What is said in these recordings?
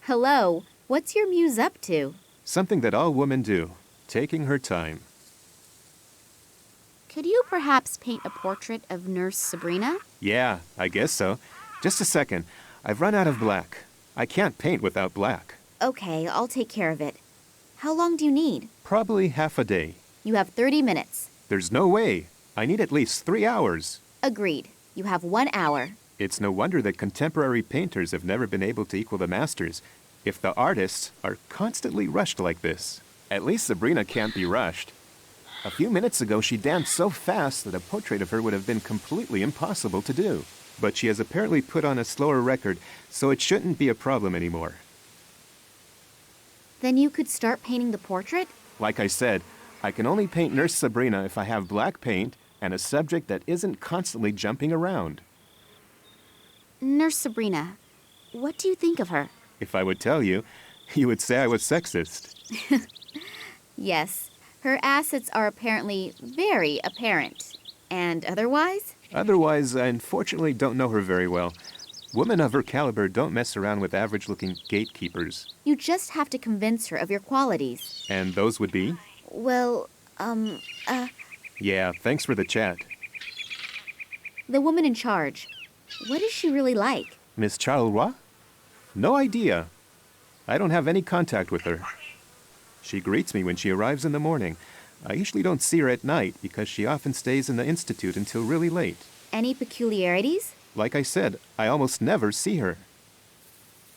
Hello, what's your muse up to? Something that all women do, taking her time. Could you perhaps paint a portrait of Nurse Sabrina? Yeah, I guess so. Just a second. I've run out of black. I can't paint without black. Okay, I'll take care of it. How long do you need? Probably half a day. You have 30 minutes. There's no way. I need at least 3 hours. Agreed. You have 1 hour. It's no wonder that contemporary painters have never been able to equal the masters, if the artists are constantly rushed like this. At least Sabrina can't be rushed. A few minutes ago, she danced so fast that a portrait of her would have been completely impossible to do. But she has apparently put on a slower record, so it shouldn't be a problem anymore. Then you could start painting the portrait? Like I said, I can only paint Nurse Sabrina if I have black paint and a subject that isn't constantly jumping around. Nurse Sabrina, what do you think of her? If I would tell you, you would say I was sexist. Yes, her assets are apparently very apparent. And otherwise? Otherwise, I unfortunately don't know her very well. Women of her caliber don't mess around with average-looking gatekeepers. You just have to convince her of your qualities. And those would be? Well, Yeah, thanks for the chat. the woman in charge. What is she really like? Miss Charleroi? No idea. I don't have any contact with her. She greets me when she arrives in the morning. I usually don't see her at night because she often stays in the institute until really late. Any peculiarities? Like I said, I almost never see her.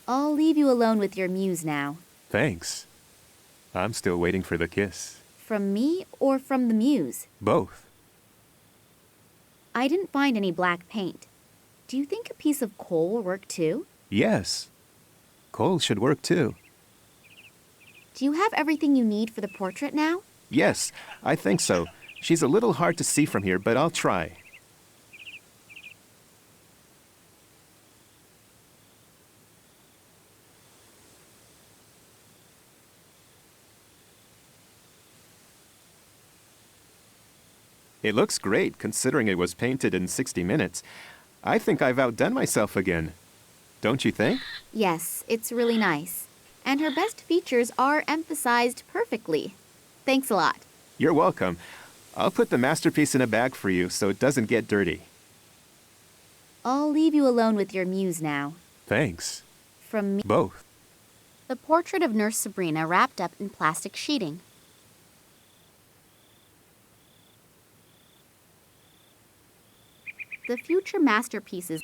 I'll leave you alone with your muse now. Thanks. I'm still waiting for the kiss. From me or from the muse? Both. I didn't find any black paint. Do you think a piece of coal will work too? Yes. Coal should work too. Do you have everything you need for the portrait now? Yes, I think so. She's a little hard to see from here, but I'll try. It looks great, considering it was painted in 60 minutes. I think I've outdone myself again. Don't you think? Yes, it's really nice. And her best features are emphasized perfectly. Thanks a lot. You're welcome. I'll put the masterpiece in a bag for you so it doesn't get dirty. I'll leave you alone with your muse now. Thanks. From me. Both. The portrait of Nurse Sabrina wrapped up in plastic sheeting. The future masterpieces.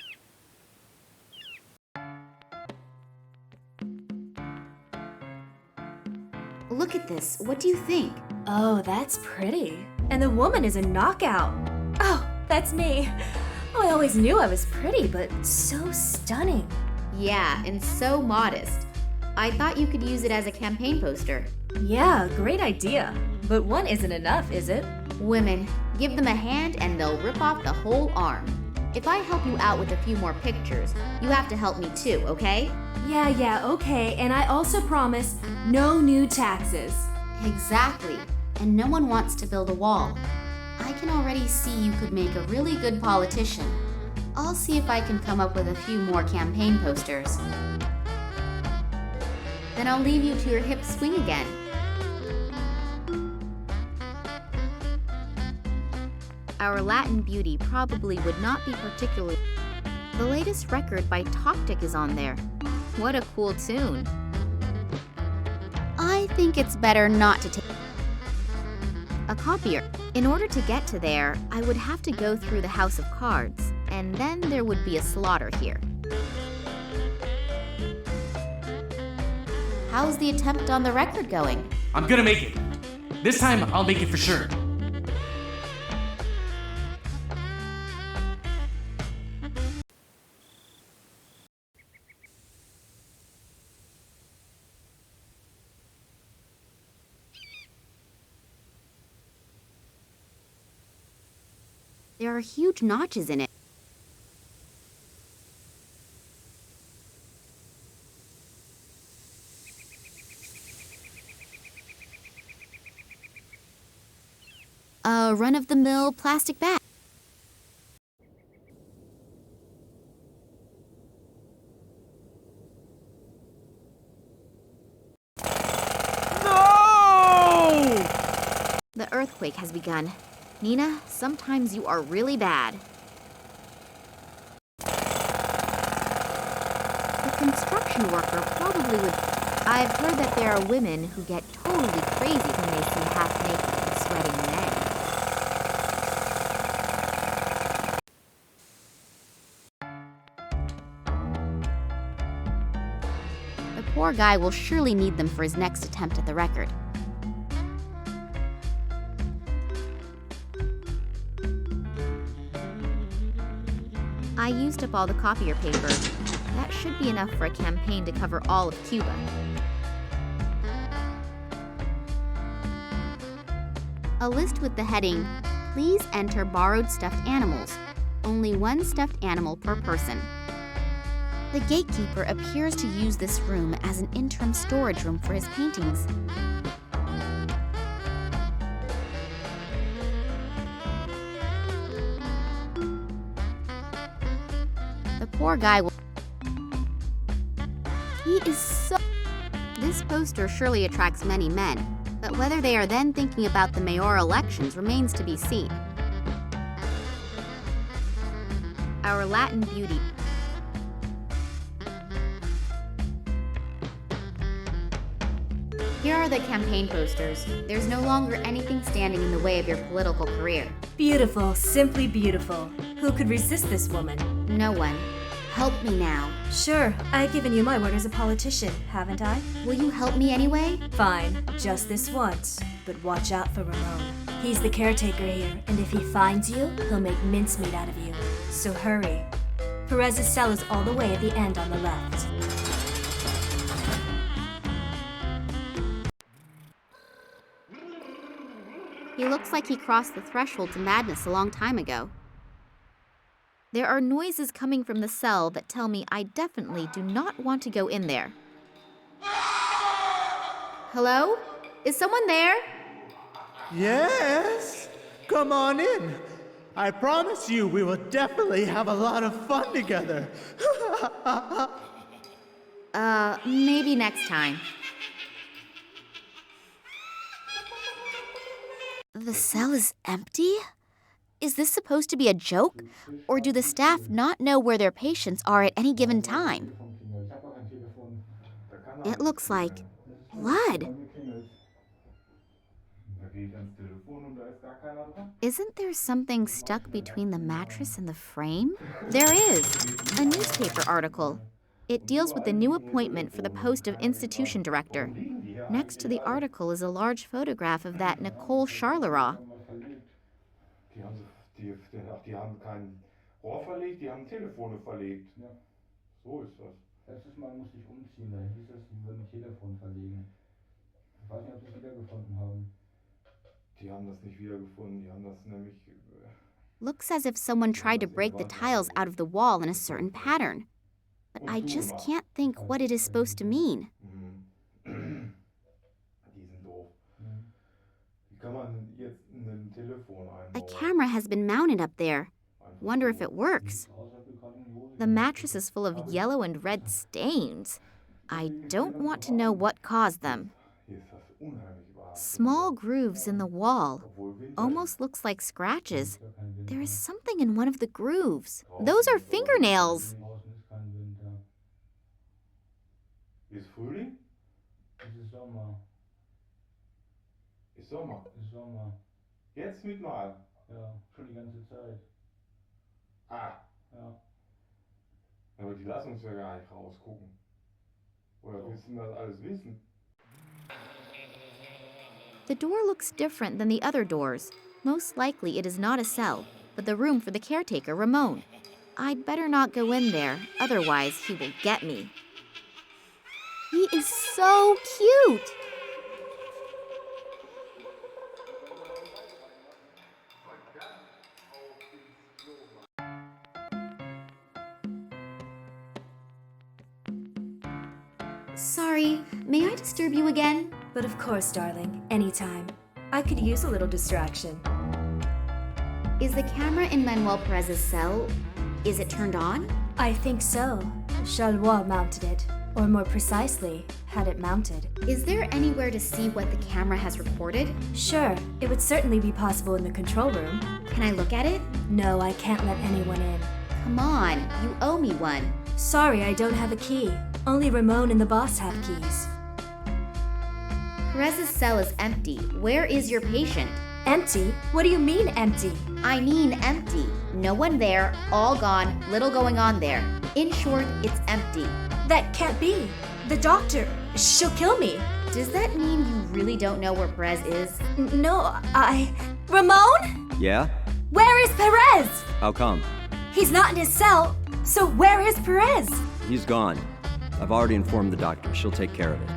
Look at this. What do you think? Oh, that's pretty. And the woman is a knockout. Oh, that's me. Oh, I always knew I was pretty, but so stunning. Yeah, and so modest. I thought you could use it as a campaign poster. Yeah, great idea. But one isn't enough, is it? Women, give them a hand and they'll rip off the whole arm. If I help you out with a few more pictures, you have to help me too, okay? Yeah, okay. And I also promise no new taxes. Exactly. And no one wants to build a wall. I can already see you could make a really good politician. I'll see if I can come up with a few more campaign posters. Then I'll leave you to your hip swing again. Our Latin beauty probably would not be particularly... The latest record by Toptic is on there. What a cool tune. I think it's better not to take a copier. In order to get to there, I would have to go through the House of Cards, and then there would be a slaughter here. How's the attempt on the record going? I'm gonna make it. This time, I'll make it for sure. There are huge notches in it. A run-of-the-mill plastic bag. earthquake has begun. Nina, sometimes you are really bad. The construction worker probably would... I've heard that there are women who get totally crazy when they see half-naked and sweating men. The poor guy will surely need them for his next attempt at the record. I used up all the copier paper. That should be enough for a campaign to cover all of Cuba. A list with the heading, "Please enter borrowed stuffed animals. Only one stuffed animal per person." The gatekeeper appears to use this room as an interim storage room for his paintings. The poor guy will... He is so... This poster surely attracts many men, but whether they are then thinking about the mayoral elections remains to be seen. Our Latin beauty. Here are the campaign posters. There's no longer anything standing in the way of your political career. Beautiful, simply beautiful. Who could resist this woman? No one. Help me now. Sure, I've given you my word as a politician, haven't I? Will you help me anyway? Fine, just this once. But watch out for Ramon. He's the caretaker here, and if he finds you, he'll make mincemeat out of you. So hurry. Perez's cell is all the way at the end on the left. He looks like he crossed the threshold to madness a long time ago. There are noises coming from the cell that tell me I definitely do not want to go in there. Hello? Is someone there? Yes, come on in. I promise you we will definitely have a lot of fun together. Maybe next time. The cell is empty? Is this supposed to be a joke? Or do the staff not know where their patients are at any given time? It looks like blood. Isn't there something stuck between the mattress and the frame? There is. A newspaper article. It deals with the new appointment for the post of institution director. Next to the article is a large photograph of that Nicole Charleroi. Die haben kein Rohr verlegt, die haben Telefone verlegt. Ja, so ist das. Letztes Mal musste ich umziehen, da hieß es, die würden Telefon verlegen. Ich weiß nicht, ob sie es wiedergefunden haben. Die haben das nicht wiedergefunden, die haben das nämlich... Looks as if someone tried to break the tiles out of the wall in a certain pattern. But I just can't think what it is supposed to mean. Die sind doof. Wie kann man jetzt ein Telefon einbauen? A camera has been mounted up there. Wonder if it works. The mattress is full of yellow and red stains. I don't want to know what caused them. Small grooves in the wall. Almost looks like scratches. There is something in one of the grooves. Those are fingernails. Ist Frühling? Es ist Sommer. Ist Sommer? Ist Sommer. Jetzt mit mal? Ja, schon die ganze Zeit. Ah. Ja. Aber die lassen uns ja gar nicht rausgucken. Oder willst du das alles wissen? The door looks different than the other doors. Most likely it is not a cell, but the room for the caretaker, Ramon. I'd better not go in there, otherwise he will get me. He is so cute! Sorry, may I disturb you again? But of course, darling, anytime. I could use a little distraction. Is the camera in Manuel Perez's cell, is it turned on? I think so. Charleroi mounted it. Or more precisely, had it mounted. Is there anywhere to see what the camera has recorded? Sure, it would certainly be possible in the control room. Can I look at it? No, I can't let anyone in. Come on, you owe me one. Sorry, I don't have a key. Only Ramon and the boss have keys. Perez's cell is empty. Where is your patient? Empty? What do you mean empty? I mean empty. No one there, all gone, little going on there. In short, it's empty. That can't be. The doctor, she'll kill me. Does that mean you really don't know where Perez is? No, Ramon? Yeah? Where is Perez? How come? He's not in his cell, so where is Perez? He's gone. I've already informed the doctor. She'll take care of it.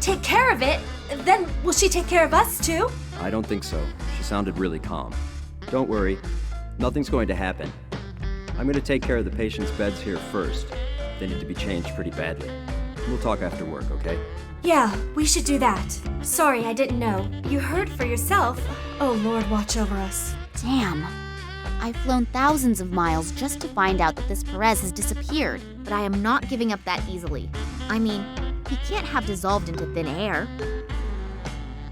Take care of it? Then will she take care of us too? I don't think so. She sounded really calm. Don't worry. Nothing's going to happen. I'm going to take care of the patient's beds here first. They need to be changed pretty badly. We'll talk after work, okay? Yeah, we should do that. Sorry, I didn't know. You heard for yourself. Oh Lord, watch over us. Damn. I've flown thousands of miles just to find out that this Perez has disappeared, but I am not giving up that easily. I mean, he can't have dissolved into thin air.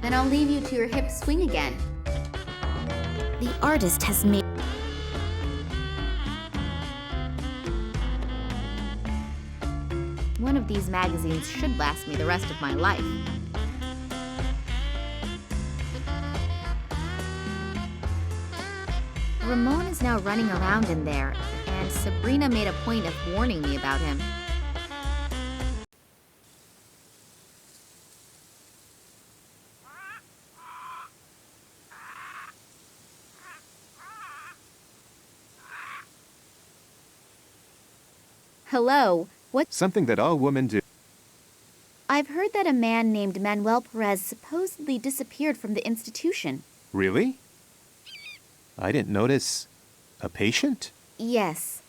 Then I'll leave you to your hip swing again. The artist has made... One of these magazines should last me the rest of my life. Ramon is now running around in there, and Sabrina made a point of warning me about him. Hello, what? Something that all women do. I've heard that a man named Manuel Perez supposedly disappeared from the institution. Really? I didn't notice. A patient? Yes.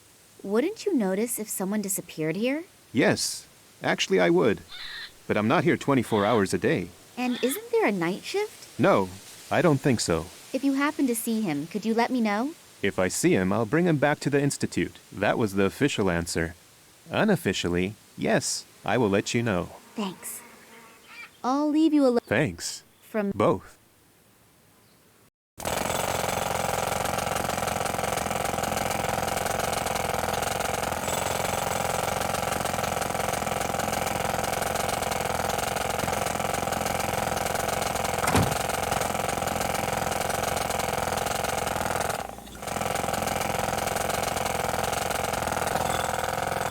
Wouldn't you notice if someone disappeared here? Yes. Actually, I would. But I'm not here 24 hours a day. And isn't there a night shift? No, I don't think so. If you happen to see him, could you let me know? If I see him, I'll bring him back to the Institute. That was the official answer. Unofficially, yes, I will let you know. Thanks. I'll leave you alone Thanks. from... Both.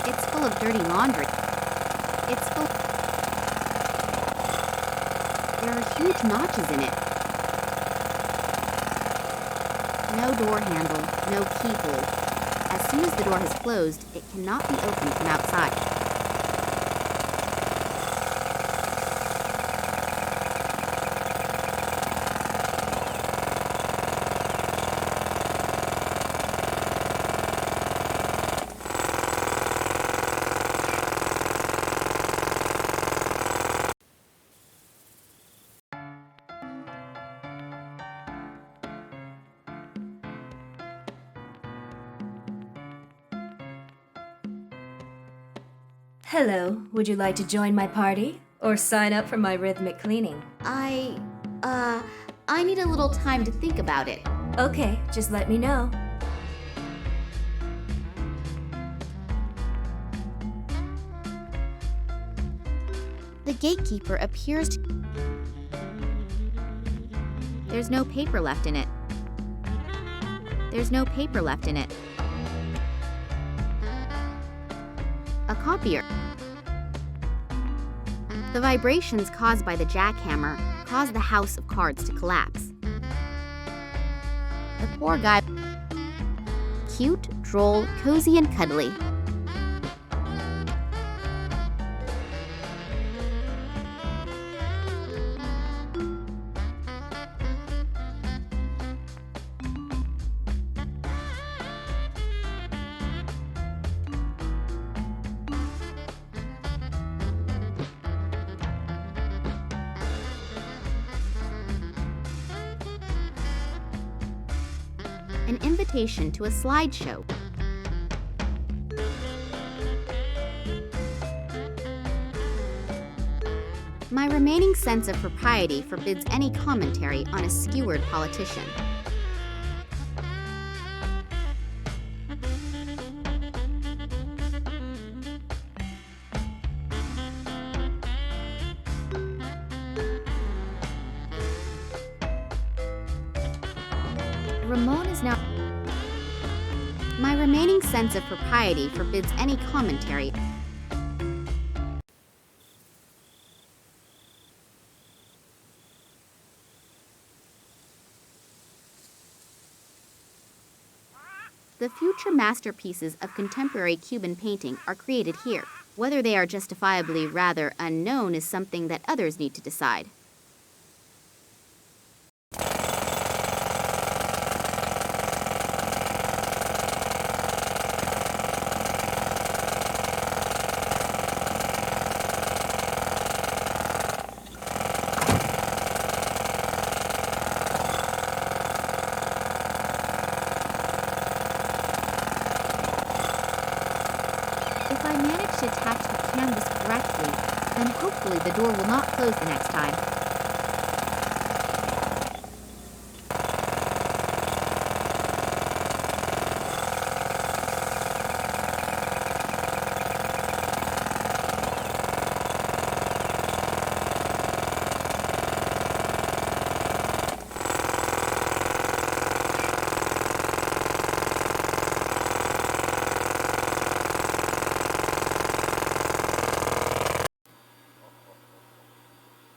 It's full of dirty laundry. It's full... There are huge notches in it. No door handle, no keyhole. As soon as the door has closed, it cannot be opened from outside. Hello, would you like to join my party? Or sign up for my rhythmic cleaning? I need a little time to think about it. Okay, just let me know. The gatekeeper appears to... There's no paper left in it. There's no paper left in it. A copier. The vibrations caused by the jackhammer caused the house of cards to collapse. The poor guy... Cute, droll, cozy, and cuddly. An invitation to a slideshow. My remaining sense of propriety forbids any commentary on a skewered politician. Ramon is now... My remaining sense of propriety forbids any commentary. The future masterpieces of contemporary Cuban painting are created here. Whether they are justifiably rather unknown is something that others need to decide. If I manage to attach the canvas correctly, then hopefully the door will not close the next time.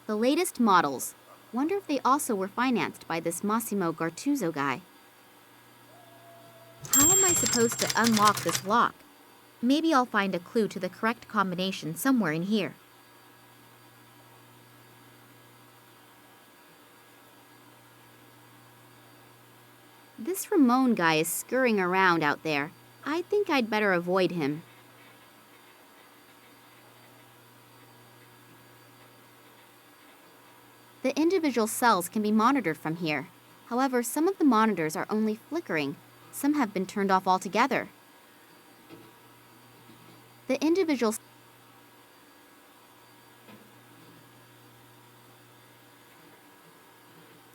The latest models. Wonder if they also were financed by this Massimo Gartuzzo guy. How am I supposed to unlock this lock? Maybe I'll find a clue to the correct combination somewhere in here. This Ramon guy is scurrying around out there. I think I'd better avoid him. The individual cells can be monitored from here. However, some of the monitors are only flickering. Some have been turned off altogether. The individual...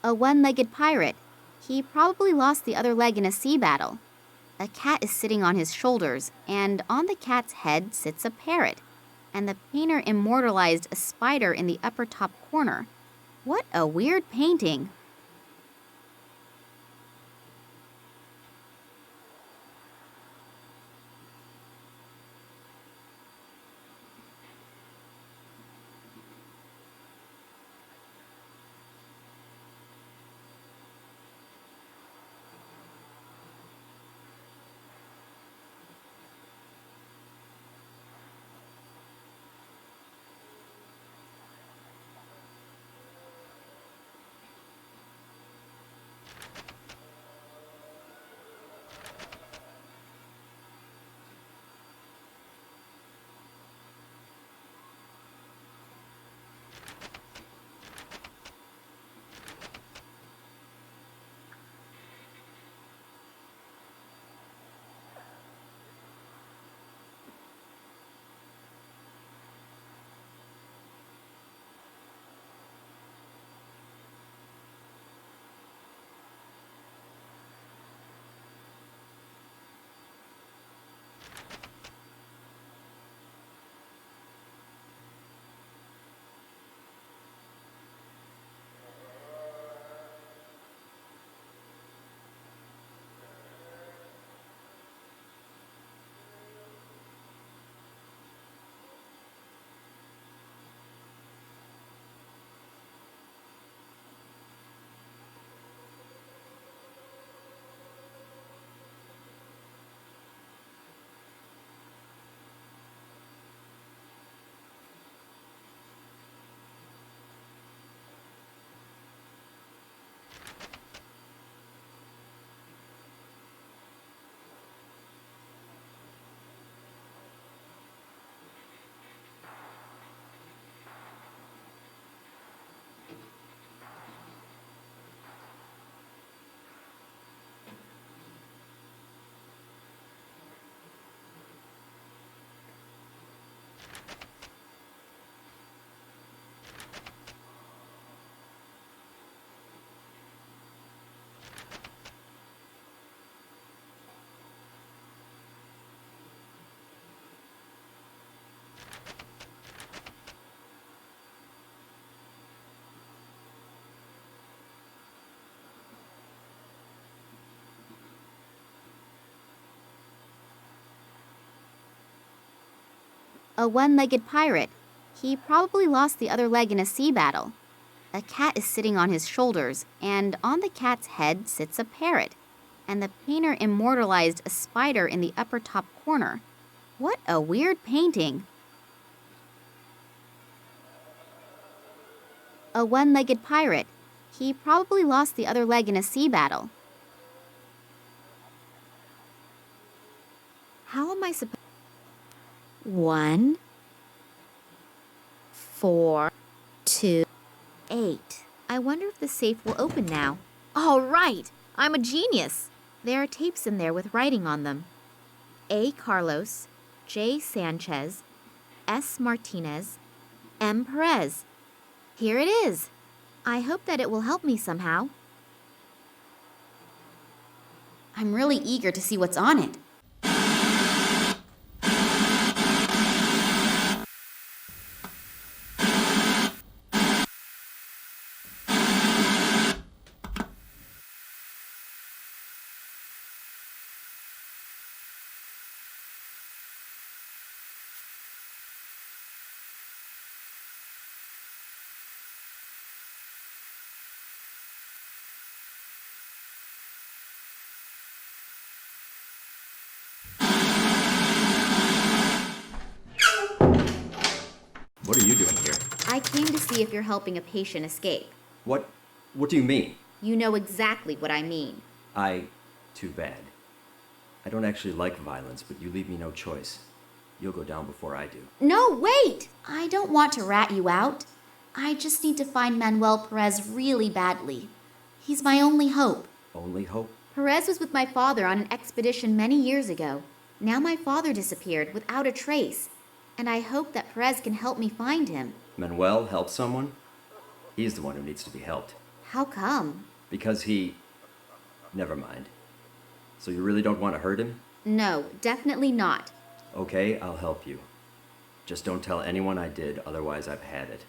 A one-legged pirate. He probably lost the other leg in a sea battle. A cat is sitting on his shoulders, and on the cat's head sits a parrot. And the painter immortalized a spider in the upper top corner. What a weird painting. A one-legged pirate. He probably lost the other leg in a sea battle. A cat is sitting on his shoulders, and on the cat's head sits a parrot. And the painter immortalized a spider in the upper top corner. What a weird painting. A one-legged pirate. He probably lost the other leg in a sea battle. How am I supposed... 1, 4, 2, 8. I wonder if the safe will open now. All right! I'm a genius! There are tapes in there with writing on them. A. Carlos, J. Sanchez, S. Martinez, M. Perez. Here it is. I hope that it will help me somehow. I'm really eager to see what's on it. What are you doing here? I came to see if you're helping a patient escape. What do you mean? You know exactly what I mean. Too bad. I don't actually like violence, but you leave me no choice. You'll go down before I do. No, wait! I don't want to rat you out. I just need to find Manuel Perez really badly. He's my only hope. Only hope? Perez was with my father on an expedition many years ago. Now my father disappeared without a trace, and I hope that Perez can help me find him. Manuel help someone? He's the one who needs to be helped. How come? Because he... Never mind. So you really don't want to hurt him? No, definitely not. Okay, I'll help you. Just don't tell anyone I did, otherwise I've had it.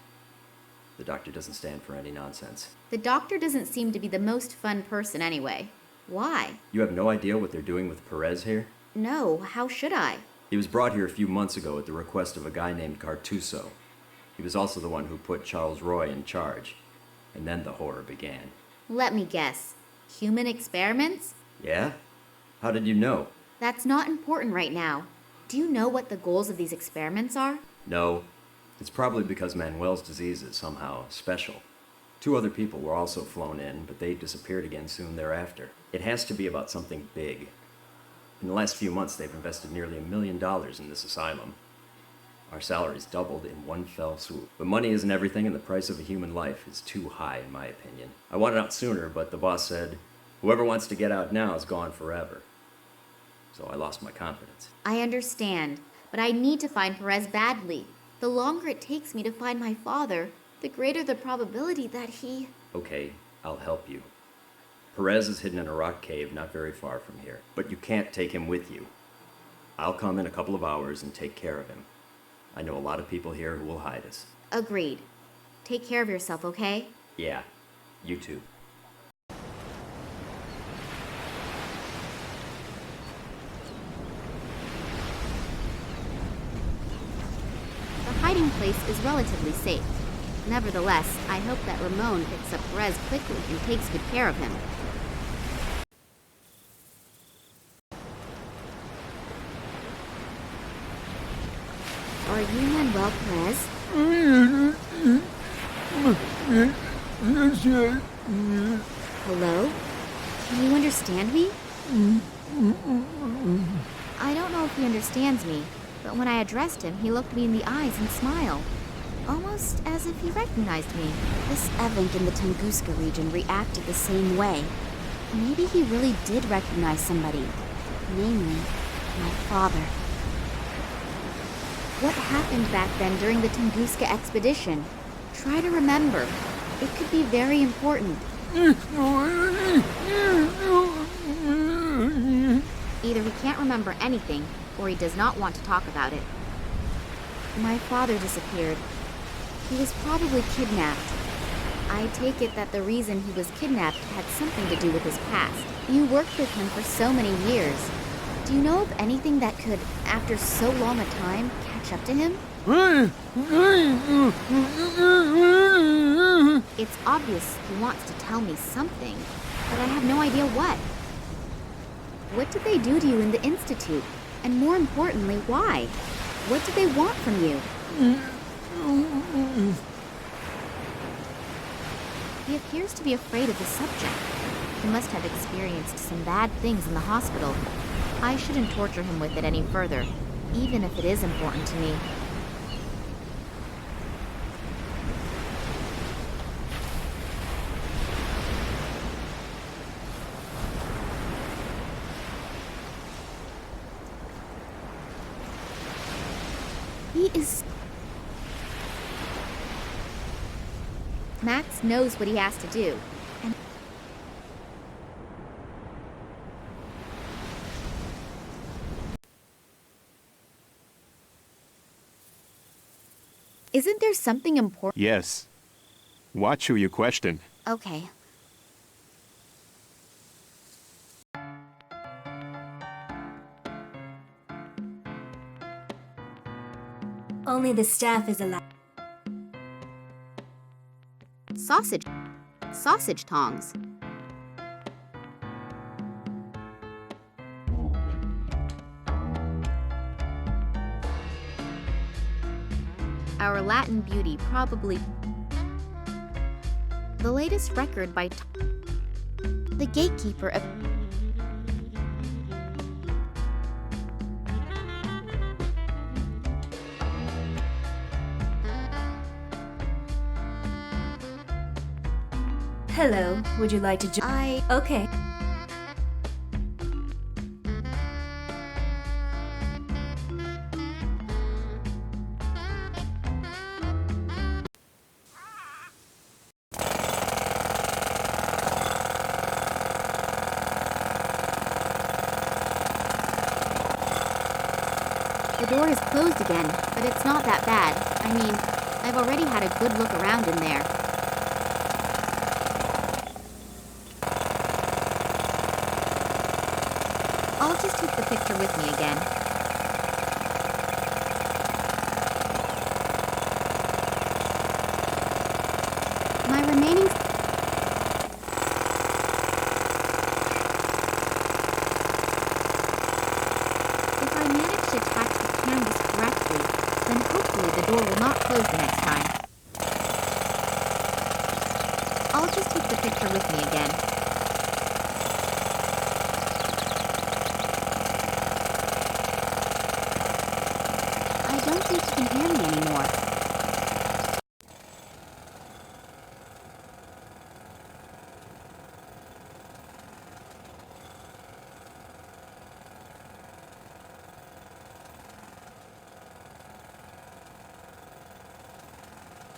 The doctor doesn't stand for any nonsense. The doctor doesn't seem to be the most fun person anyway. Why? You have no idea what they're doing with Perez here? No, how should I? He was brought here a few months ago at the request of a guy named Cartuso. He was also the one who put Charles Roy in charge. And then the horror began. Let me guess. Human experiments? Yeah? How did you know? That's not important right now. Do you know what the goals of these experiments are? No. It's probably because Manuel's disease is somehow special. 2 other people were also flown in, but they disappeared again soon thereafter. It has to be about something big. In the last few months, they've invested nearly $1 million in this asylum. Our salaries doubled in one fell swoop. But money isn't everything, and the price of a human life is too high, in my opinion. I wanted out sooner, but the boss said, whoever wants to get out now is gone forever. So I lost my confidence. I understand, but I need to find Perez badly. The longer it takes me to find my father, the greater the probability that he... Okay, I'll help you. Perez is hidden in a rock cave not very far from here, but you can't take him with you. I'll come in a couple of hours and take care of him. I know a lot of people here who will hide us. Agreed. Take care of yourself, okay? Yeah, you too. The hiding place is relatively safe. Nevertheless, I hope that Ramon picks up Perez quickly and takes good care of him. Are you Manuel Perez? Hello? Can you understand me? I don't know if he understands me, but when I addressed him, he looked me in the eyes and smiled. Almost as if he recognized me. This Evank in the Tunguska region reacted the same way. Maybe he really did recognize somebody. Namely, my father. What happened back then during the Tunguska expedition? Try to remember. It could be very important. Either he can't remember anything, or he does not want to talk about it. My father disappeared. He was probably kidnapped. I take it that the reason he was kidnapped had something to do with his past. You worked with him for so many years. Do you know of anything that could, after so long a time, catch catch up to him? It's obvious he wants to tell me something, but I have no idea what. What did they do to you in the Institute? And more importantly, why? What do they want from you? He appears to be afraid of the subject. He must have experienced some bad things in the hospital. I shouldn't torture him with it any further, even if it is important to me. Max knows what he has to do, and isn't there something important? Yes. Watch who you question. Okay. Only the staff is allowed. Sausage tongs. Our Latin beauty probably... The latest record by the gatekeeper of... Hello, would you like to Okay. The door is closed again, but it's not that bad. I mean, I've already had a good look around in there. I'll just take the picture with me again. My remaining... If I manage to attach the canvas correctly, then hopefully the door will not close the next time. I'll just take the picture with me again. I don't think you can hear me anymore.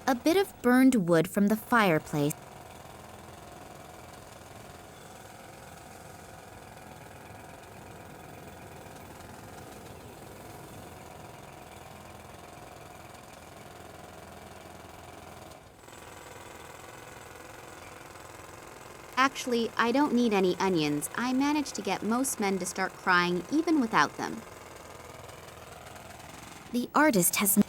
A bit of burned wood from the fireplace. Actually, I don't need any onions. I managed to get most men to start crying even without them. The artist has...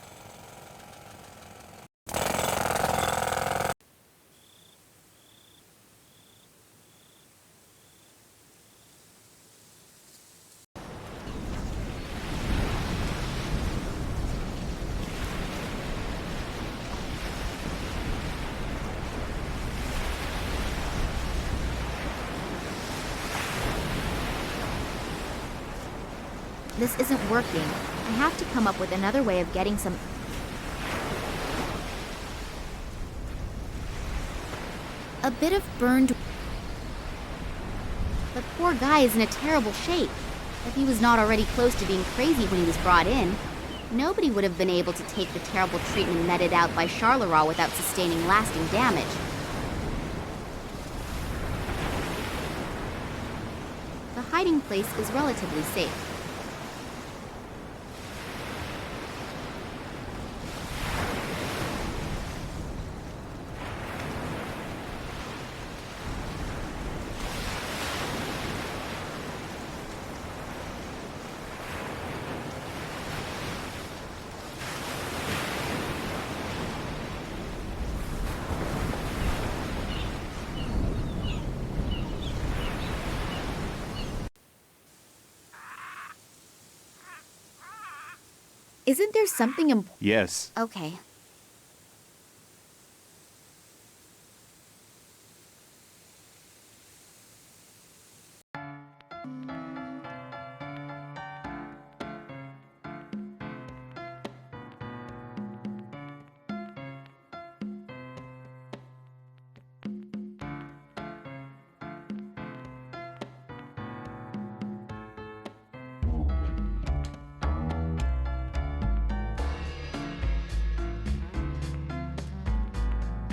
This isn't working. I have to come up with another way of getting some... A bit of burned... The poor guy is in a terrible shape. If he was not already close to being crazy when he was brought in, nobody would have been able to take the terrible treatment meted out by Charleroi without sustaining lasting damage. The hiding place is relatively safe. Isn't there something important? Yes. Okay.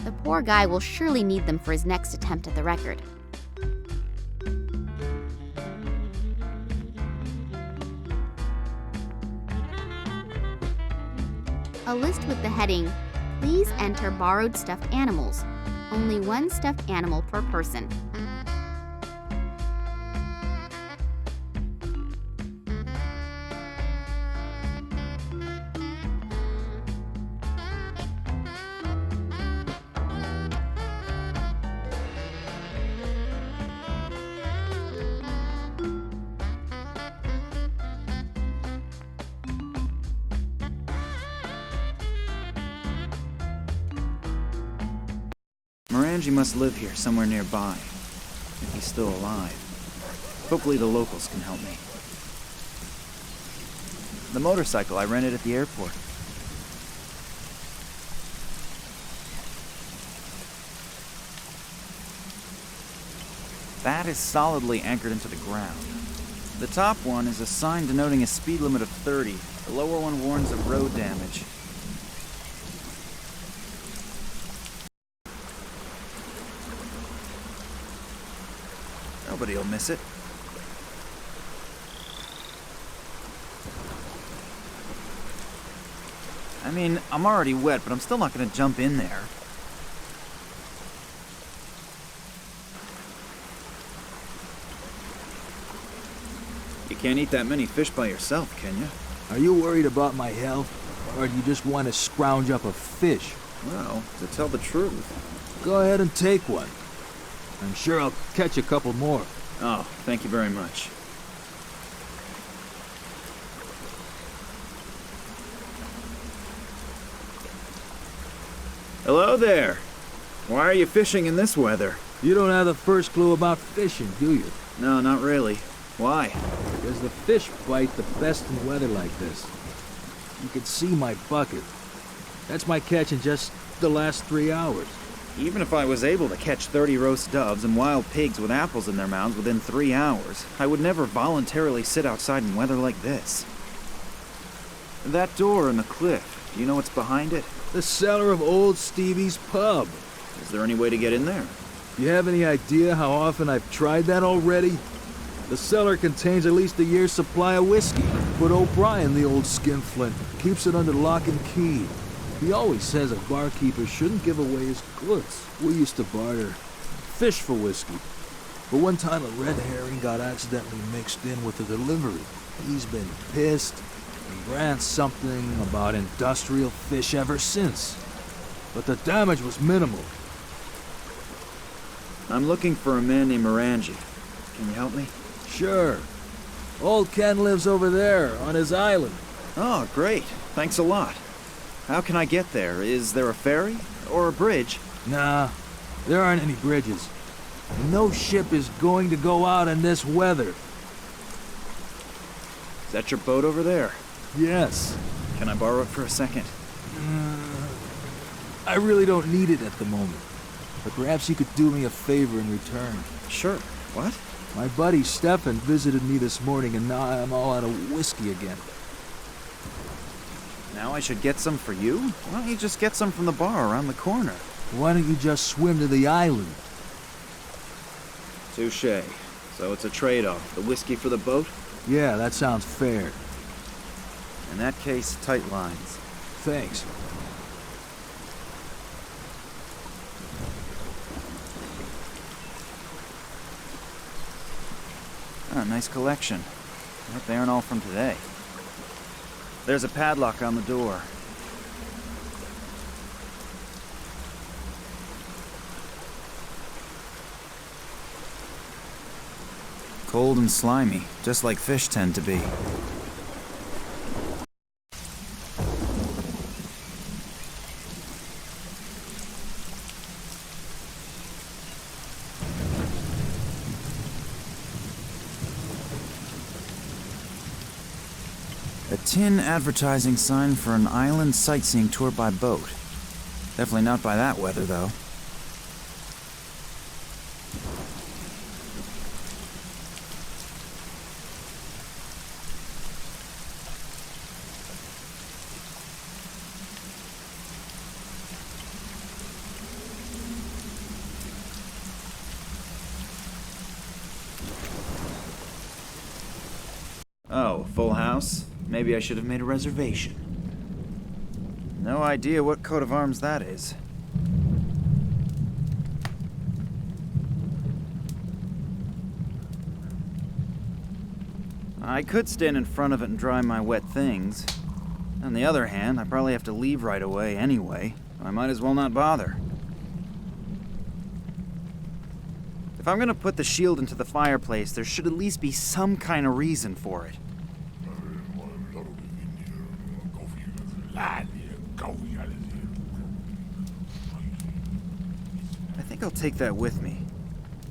The poor guy will surely need them for his next attempt at the record. A list with the heading, "Please enter borrowed stuffed animals. Only one stuffed animal per person." Morangi must live here somewhere nearby, if he's still alive. Hopefully the locals can help me. The motorcycle I rented at the airport. That is solidly anchored into the ground. The top one is a sign denoting a speed limit of 30. The lower one warns of road damage. Nobody'll miss it. I mean, I'm already wet, but I'm still not gonna jump in there. You can't eat that many fish by yourself, can you? Are you worried about my health, or do you just want to scrounge up a fish? Well, to tell the truth. Go ahead and take one. I'm sure I'll catch a couple more. Oh, thank you very much. Hello there. Why are you fishing in this weather? You don't have the first clue about fishing, do you? No, not really. Why? Because the fish bite the best in weather like this. You can see my bucket. That's my catch in just the last 3 hours. Even if I was able to catch 30 roast doves and wild pigs with apples in their mouths within 3 hours, I would never voluntarily sit outside in weather like this. That door in the cliff, do you know what's behind it? The cellar of old Stevie's pub. Is there any way to get in there? You have any idea how often I've tried that already? The cellar contains at least a year's supply of whiskey, but O'Brien, the old skinflint, keeps it under lock and key. He always says a barkeeper shouldn't give away his goods. We used to barter fish for whiskey, but one time a red herring got accidentally mixed in with the delivery. He's been pissed and ran something about industrial fish ever since. But the damage was minimal. I'm looking for a man named Morangi. Can you help me? Sure. Old Ken lives over there, on his island. Oh, great. Thanks a lot. How can I get there? Is there a ferry? Or a bridge? Nah, there aren't any bridges. No ship is going to go out in this weather. Is that your boat over there? Yes. Can I borrow it for a second? I really don't need it at the moment. But perhaps you could do me a favor in return. Sure. What? My buddy Stefan visited me this morning and now I'm all out of whiskey again. Now I should get some for you? Why don't you just get some from the bar around the corner? Why don't you just swim to the island? Touché. So it's a trade-off. The whiskey for the boat? Yeah, that sounds fair. In that case, tight lines. Thanks. Oh, nice collection. I hope they aren't all from today. There's a padlock on the door. Cold and slimy, just like fish tend to be. A tin advertising sign for an island sightseeing tour by boat. Definitely not by that weather, though. Oh, full house? Maybe I should have made a reservation. No idea what coat of arms that is. I could stand in front of it and dry my wet things. On the other hand, I probably have to leave right away anyway. I might as well not bother. If I'm gonna put the shield into the fireplace, there should at least be some kind of reason for it. I think I'll take that with me.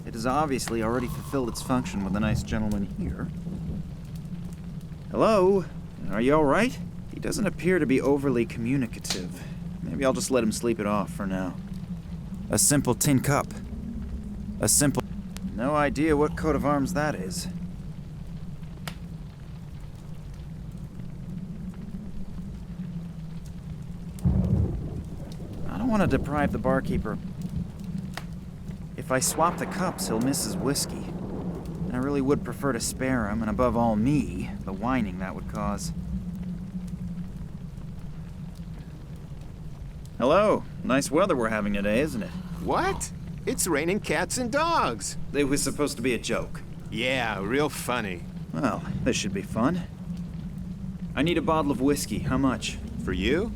It has obviously already fulfilled its function with the nice gentleman here. Hello? Are you alright? He doesn't appear to be overly communicative. Maybe I'll just let him sleep it off for now. A simple tin cup. A simple... No idea what coat of arms that is. I don't want to deprive the barkeeper. If I swap the cups, he'll miss his whiskey. And I really would prefer to spare him, and above all me, the whining that would cause. Hello. Nice weather we're having today, isn't it? What? It's raining cats and dogs. It was supposed to be a joke. Yeah, real funny. Well, this should be fun. I need a bottle of whiskey. How much? For you?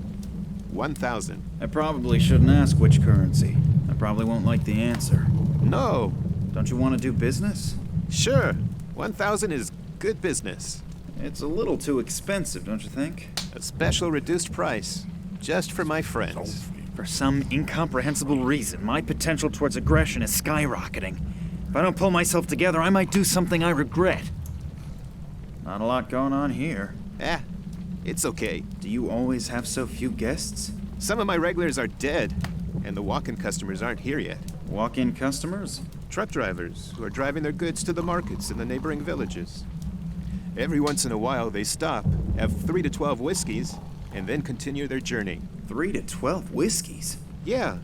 1,000. I probably shouldn't ask which currency. I probably won't like the answer. No. Don't you want to do business? Sure. 1,000 is good business. It's a little too expensive, don't you think? A special reduced price. Just for my friends. For some incomprehensible reason, my potential towards aggression is skyrocketing. If I don't pull myself together, I might do something I regret. Not a lot going on here. It's okay. Do you always have so few guests? Some of my regulars are dead, and the walk-in customers aren't here yet. Walk-in customers? Truck drivers who are driving their goods to the markets in the neighboring villages. Every once in a while, they stop, have 3 to 12 whiskeys, and then continue their journey. 3 to 12 whiskeys? Yeah,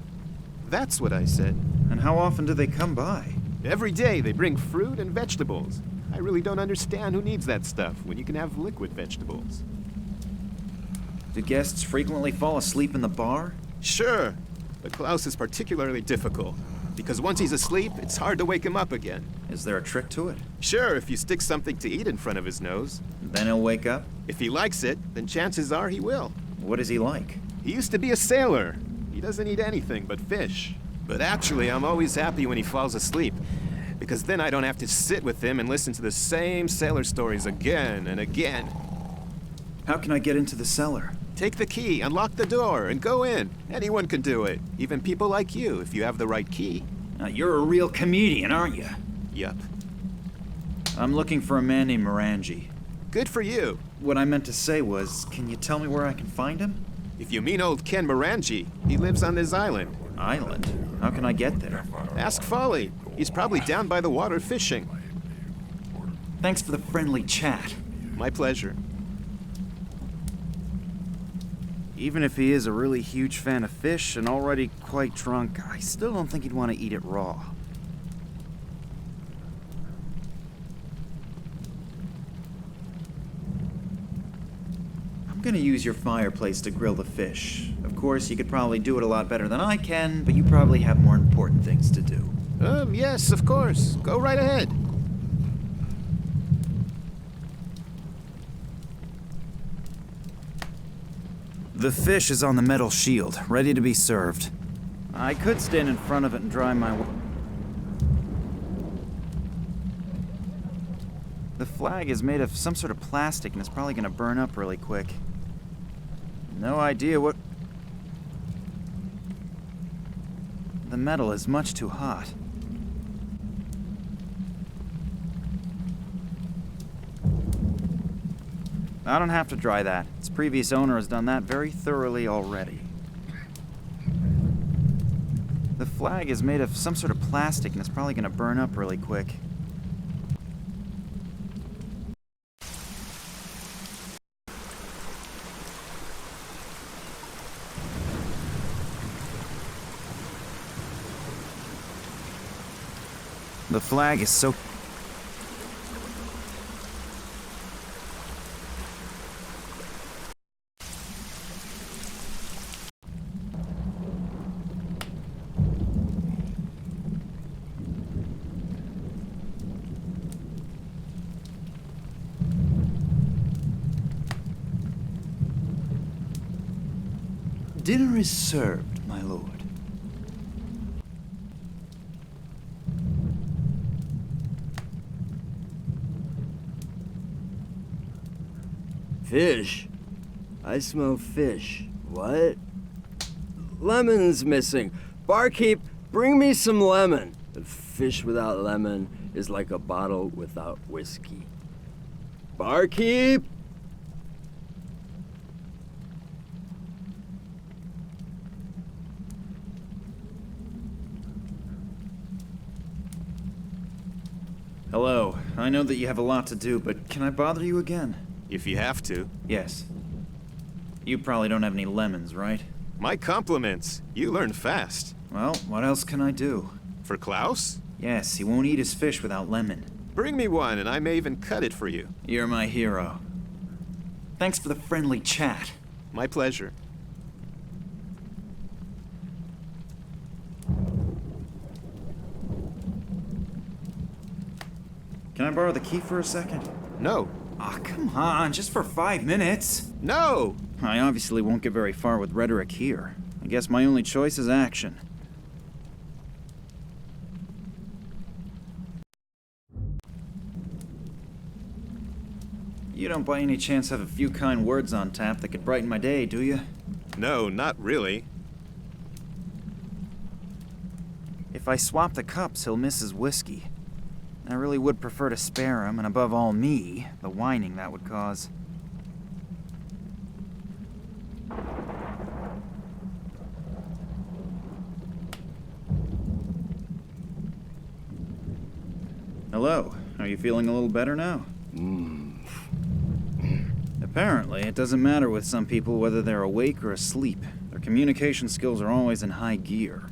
that's what I said. And how often do they come by? Every day they bring fruit and vegetables. I really don't understand who needs that stuff when you can have liquid vegetables. Do guests frequently fall asleep in the bar? Sure, but Klaus is particularly difficult. Because once he's asleep, it's hard to wake him up again. Is there a trick to it? Sure, if you stick something to eat in front of his nose. Then he'll wake up? If he likes it, then chances are he will. What is he like? He used to be a sailor. He doesn't eat anything but fish. But actually, I'm always happy when he falls asleep. Because then I don't have to sit with him and listen to the same sailor stories again and again. How can I get into the cellar? Take the key, unlock the door, and go in. Anyone can do it. Even people like you, if you have the right key. Now, you're a real comedian, aren't you? Yup. I'm looking for a man named Morangi. Good for you. What I meant to say was, can you tell me where I can find him? If you mean old Ken Morangi, he lives on this island. Island? How can I get there? Ask Folly. He's probably down by the water fishing. Thanks for the friendly chat. My pleasure. Even if he is a really huge fan of fish and already quite drunk, I still don't think he'd want to eat it raw. I'm gonna use your fireplace to grill the fish. Of course, you could probably do it a lot better than I can, but you probably have more important things to do. Yes, of course. Go right ahead. The fish is on the metal shield, ready to be served. I could stand in front of it and dry my... The flag is made of some sort of plastic and it's probably gonna burn up really quick. No idea what... The metal is much too hot. I don't have to dry that. Its previous owner has done that very thoroughly already. The flag is made of some sort of plastic and it's probably gonna burn up really quick. The flag is so... Dinner is served, my lord. Fish? I smell fish. What? Lemon's missing. Barkeep, bring me some lemon. A fish without lemon is like a bottle without whiskey. Barkeep! Hello. I know that you have a lot to do, but can I bother you again? If you have to. Yes. You probably don't have any lemons, right? My compliments. You learn fast. Well, what else can I do? For Klaus? Yes, he won't eat his fish without lemon. Bring me one, and I may even cut it for you. You're my hero. Thanks for the friendly chat. My pleasure. Can I borrow the key for a second? No. Aw, come on, just for 5 minutes. No! I obviously won't get very far with rhetoric here. I guess my only choice is action. You don't by any chance have a few kind words on tap that could brighten my day, do you? No, not really. If I swap the cups, he'll miss his whiskey. I really would prefer to spare him, and above all me, the whining that would cause. Hello. Are you feeling a little better now? Apparently, it doesn't matter with some people whether they're awake or asleep. Their communication skills are always in high gear.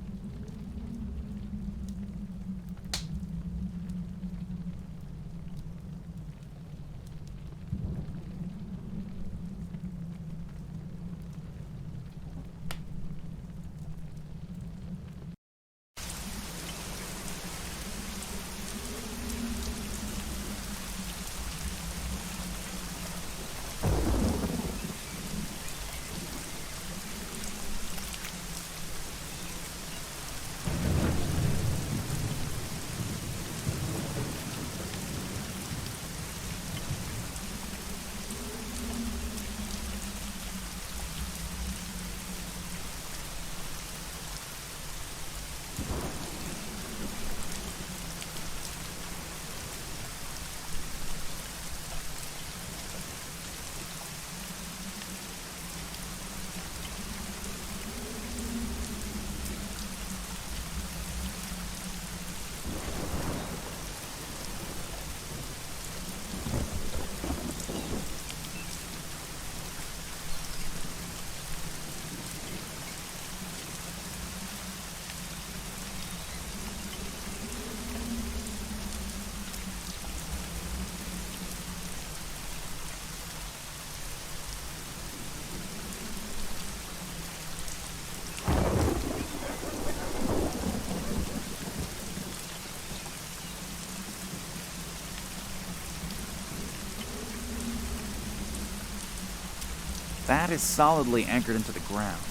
That is solidly anchored into the ground.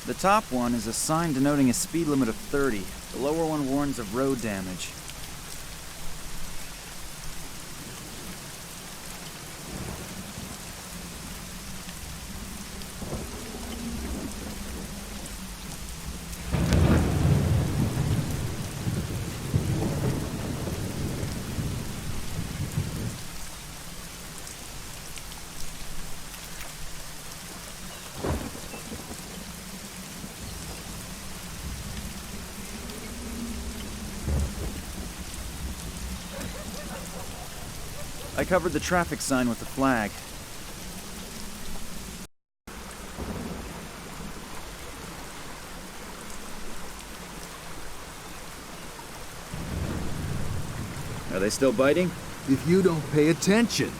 The top one is a sign denoting a speed limit of 30. The lower one warns of road damage. I covered the traffic sign with the flag. Are they still biting? If you don't pay attention.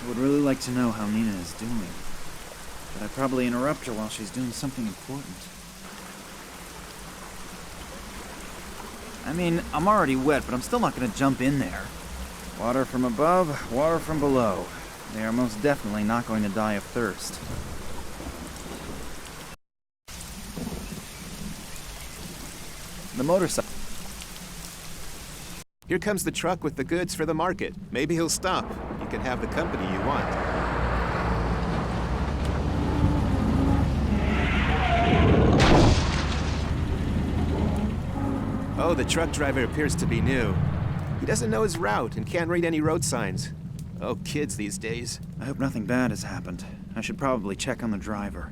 I would really like to know how Nina is doing. But I'd probably interrupt her while she's doing something important. I mean, I'm already wet, but I'm still not gonna jump in there. Water from above, water from below. They are most definitely not going to die of thirst. The motorcycle. Here comes the truck with the goods for the market. Maybe he'll stop. You can have the company you want. Oh, the truck driver appears to be new. He doesn't know his route and can't read any road signs. Oh, kids these days. I hope nothing bad has happened. I should probably check on the driver.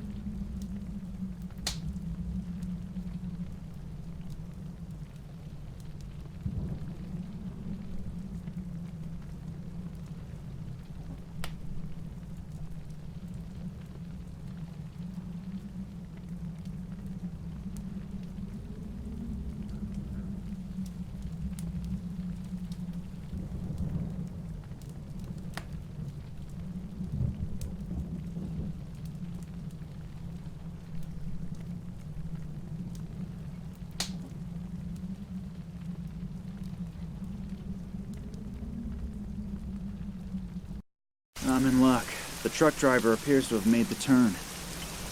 I'm in luck. The truck driver appears to have made the turn.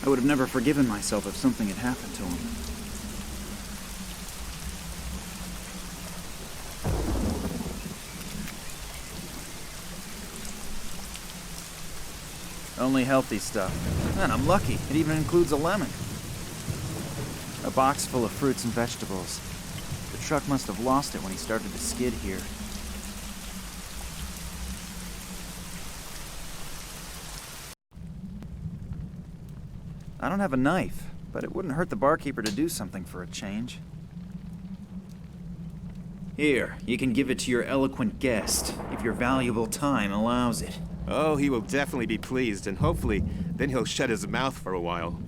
I would have never forgiven myself if something had happened to him. Only healthy stuff. And I'm lucky. It even includes a lemon. A box full of fruits and vegetables. The truck must have lost it when he started to skid here. I don't have a knife, but it wouldn't hurt the barkeeper to do something for a change. Here, you can give it to your eloquent guest, if your valuable time allows it. Oh, he will definitely be pleased, and hopefully, then he'll shut his mouth for a while.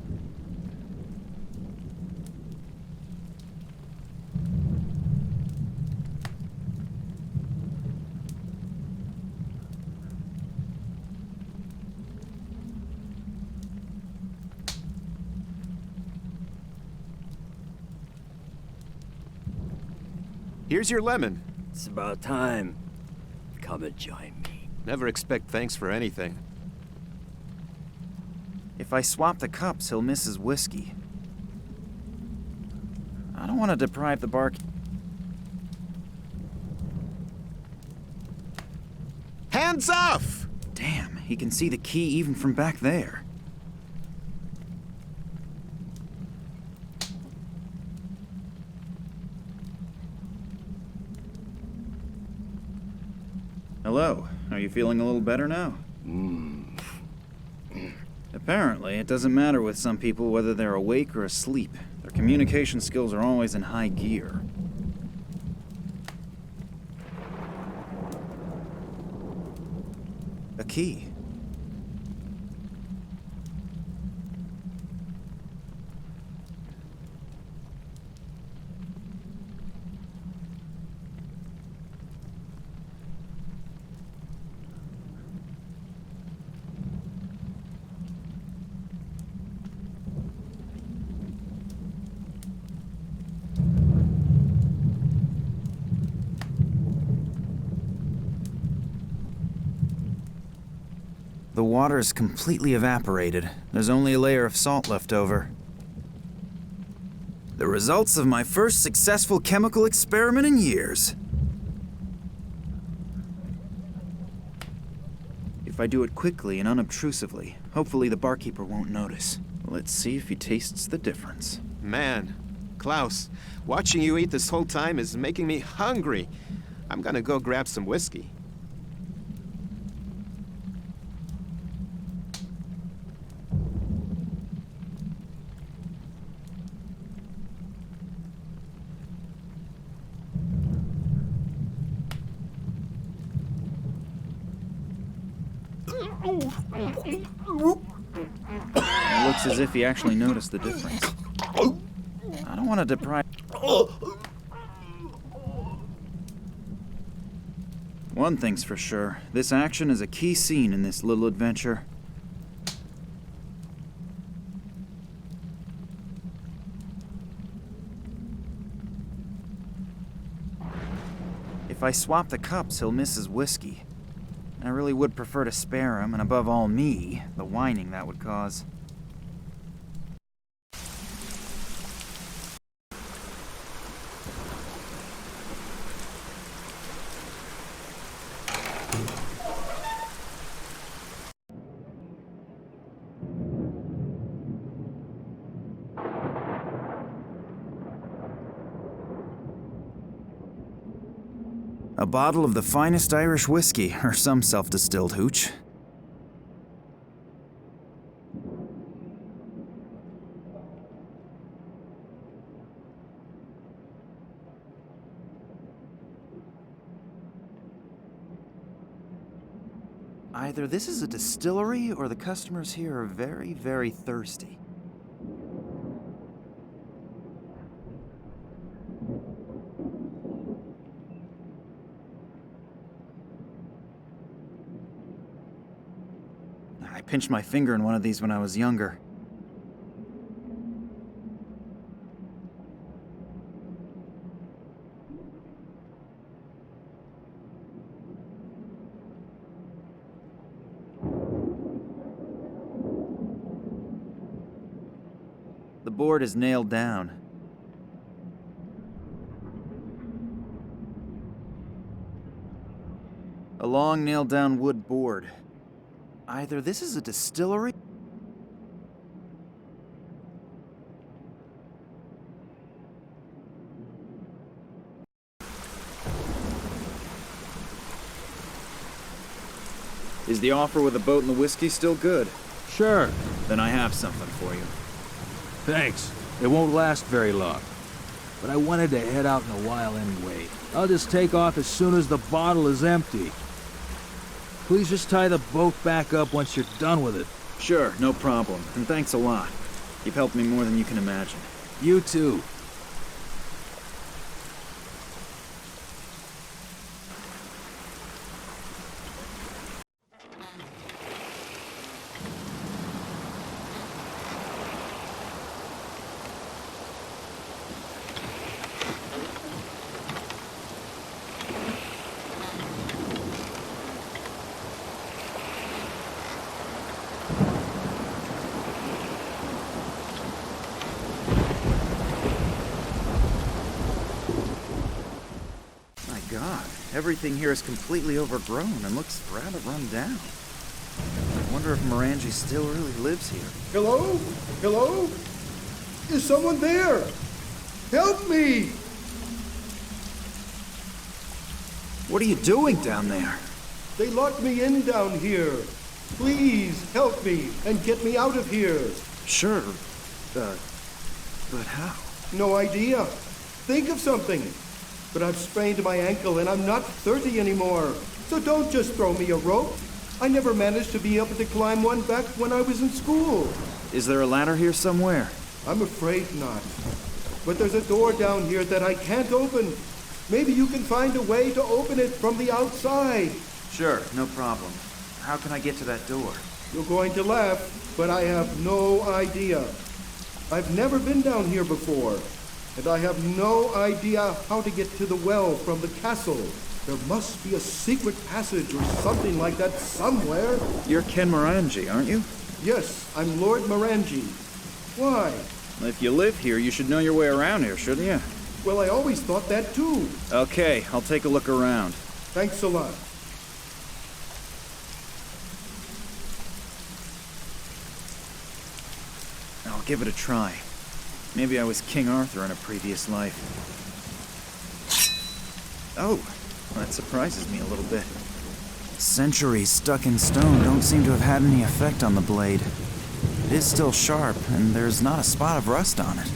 Here's your lemon. It's about time. Come and join me. Never expect thanks for anything. If I swap the cups, he'll miss his whiskey. I don't want to deprive the barkeeper. Hands off! Damn, he can see the key even from back there. Hello. Are you feeling a little better now? Apparently, it doesn't matter with some people whether they're awake or asleep. Their communication skills are always in high gear. A key. The water is completely evaporated. There's only a layer of salt left over. The results of my first successful chemical experiment in years. If I do it quickly and unobtrusively, hopefully the barkeeper won't notice. Let's see if he tastes the difference. Man, Klaus, watching you eat this whole time is making me hungry. I'm gonna go grab some whiskey. It looks as if he actually noticed the difference. I don't want to deprive... One thing's for sure, this action is a key scene in this little adventure. If I swap the cups, he'll miss his whiskey. I really would prefer to spare him, and above all me, the whining that would cause. A bottle of the finest Irish whiskey, or some self-distilled hooch. Either this is a distillery, or the customers here are very, very thirsty. I pinched my finger in one of these when I was younger. The board is nailed down. A long nailed-down wood board. Either this is a distillery... Is the offer with the boat and the whiskey still good? Sure. Then I have something for you. Thanks. It won't last very long. But I wanted to head out in a while anyway. I'll just take off as soon as the bottle is empty. Please just tie the boat back up once you're done with it. Sure, no problem. And thanks a lot. You've helped me more than you can imagine. You too. God, everything here is completely overgrown and looks rather run down. I wonder if Morangi still really lives here. Hello? Hello? Is someone there? Help me! What are you doing down there? They locked me in down here. Please help me and get me out of here. Sure. But how? No idea. Think of something. But I've sprained my ankle and I'm not 30 anymore. So don't just throw me a rope. I never managed to be able to climb one back when I was in school. Is there a ladder here somewhere? I'm afraid not. But there's a door down here that I can't open. Maybe you can find a way to open it from the outside. Sure, no problem. How can I get to that door? You're going to laugh, but I have no idea. I've never been down here before. And I have no idea how to get to the well from the castle. There must be a secret passage or something like that somewhere. You're Ken Morangi, aren't you? Yes, I'm Lord Morangi. Why? If you live here, you should know your way around here, shouldn't you? Well, I always thought that too. Okay, I'll take a look around. Thanks a lot. I'll give it a try. Maybe I was King Arthur in a previous life. Oh, that surprises me a little bit. Centuries stuck in stone don't seem to have had any effect on the blade. It is still sharp, and there's not a spot of rust on it.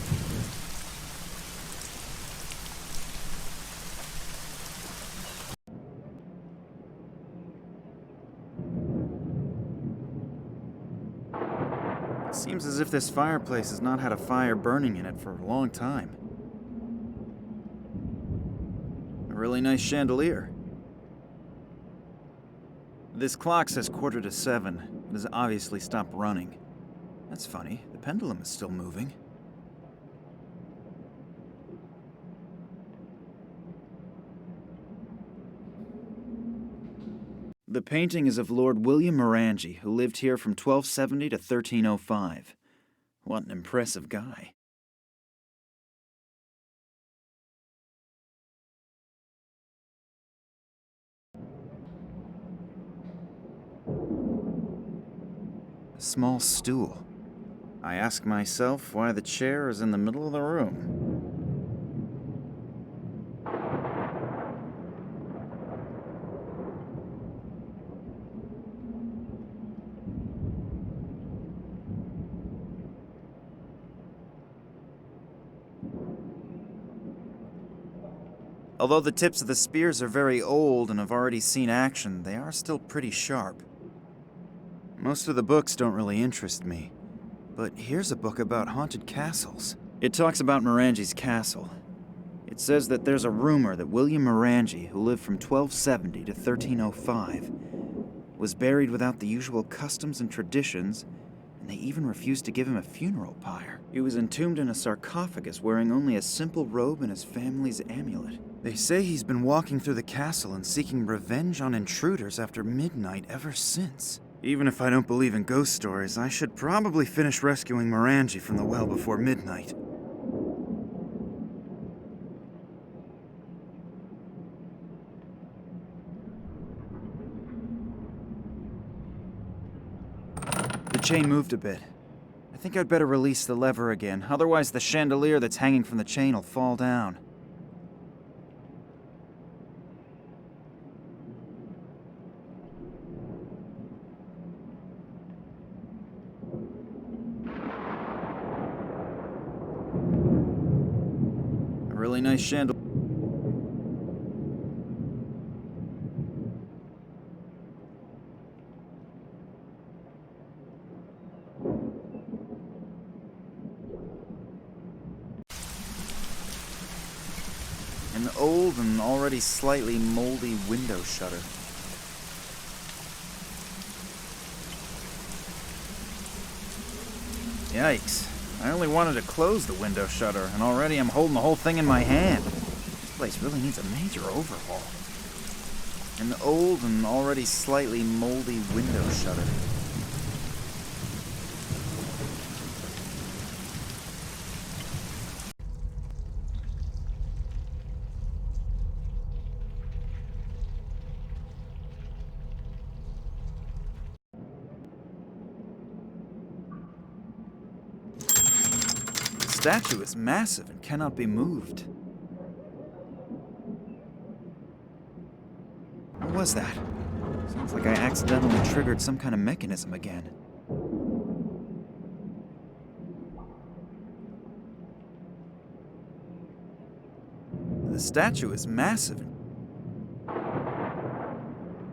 Seems as if this fireplace has not had a fire burning in it for a long time. A really nice chandelier. This clock says 7:15. It has obviously stopped running. That's funny. The pendulum is still moving. The painting is of Lord William Morangi, who lived here from 1270 to 1305. What an impressive guy. A small stool. I ask myself why the chair is in the middle of the room. Although the tips of the spears are very old and have already seen action, they are still pretty sharp. Most of the books don't really interest me, but here's a book about haunted castles. It talks about Morangi's castle. It says that there's a rumor that William Morangi, who lived from 1270 to 1305, was buried without the usual customs and traditions, and they even refused to give him a funeral pyre. He was entombed in a sarcophagus wearing only a simple robe and his family's amulet. They say he's been walking through the castle and seeking revenge on intruders after midnight ever since. Even if I don't believe in ghost stories, I should probably finish rescuing Morangi from the well before midnight. The chain moved a bit. I think I'd better release the lever again, otherwise the chandelier that's hanging from the chain will fall down. A really nice chandelier. An old and already slightly moldy window shutter. Yikes. I only wanted to close the window shutter, and already I'm holding the whole thing in my hand. This place really needs a major overhaul. An old and already slightly moldy window shutter. The statue is massive and cannot be moved. What was that? Sounds like I accidentally triggered some kind of mechanism again. The statue is massive.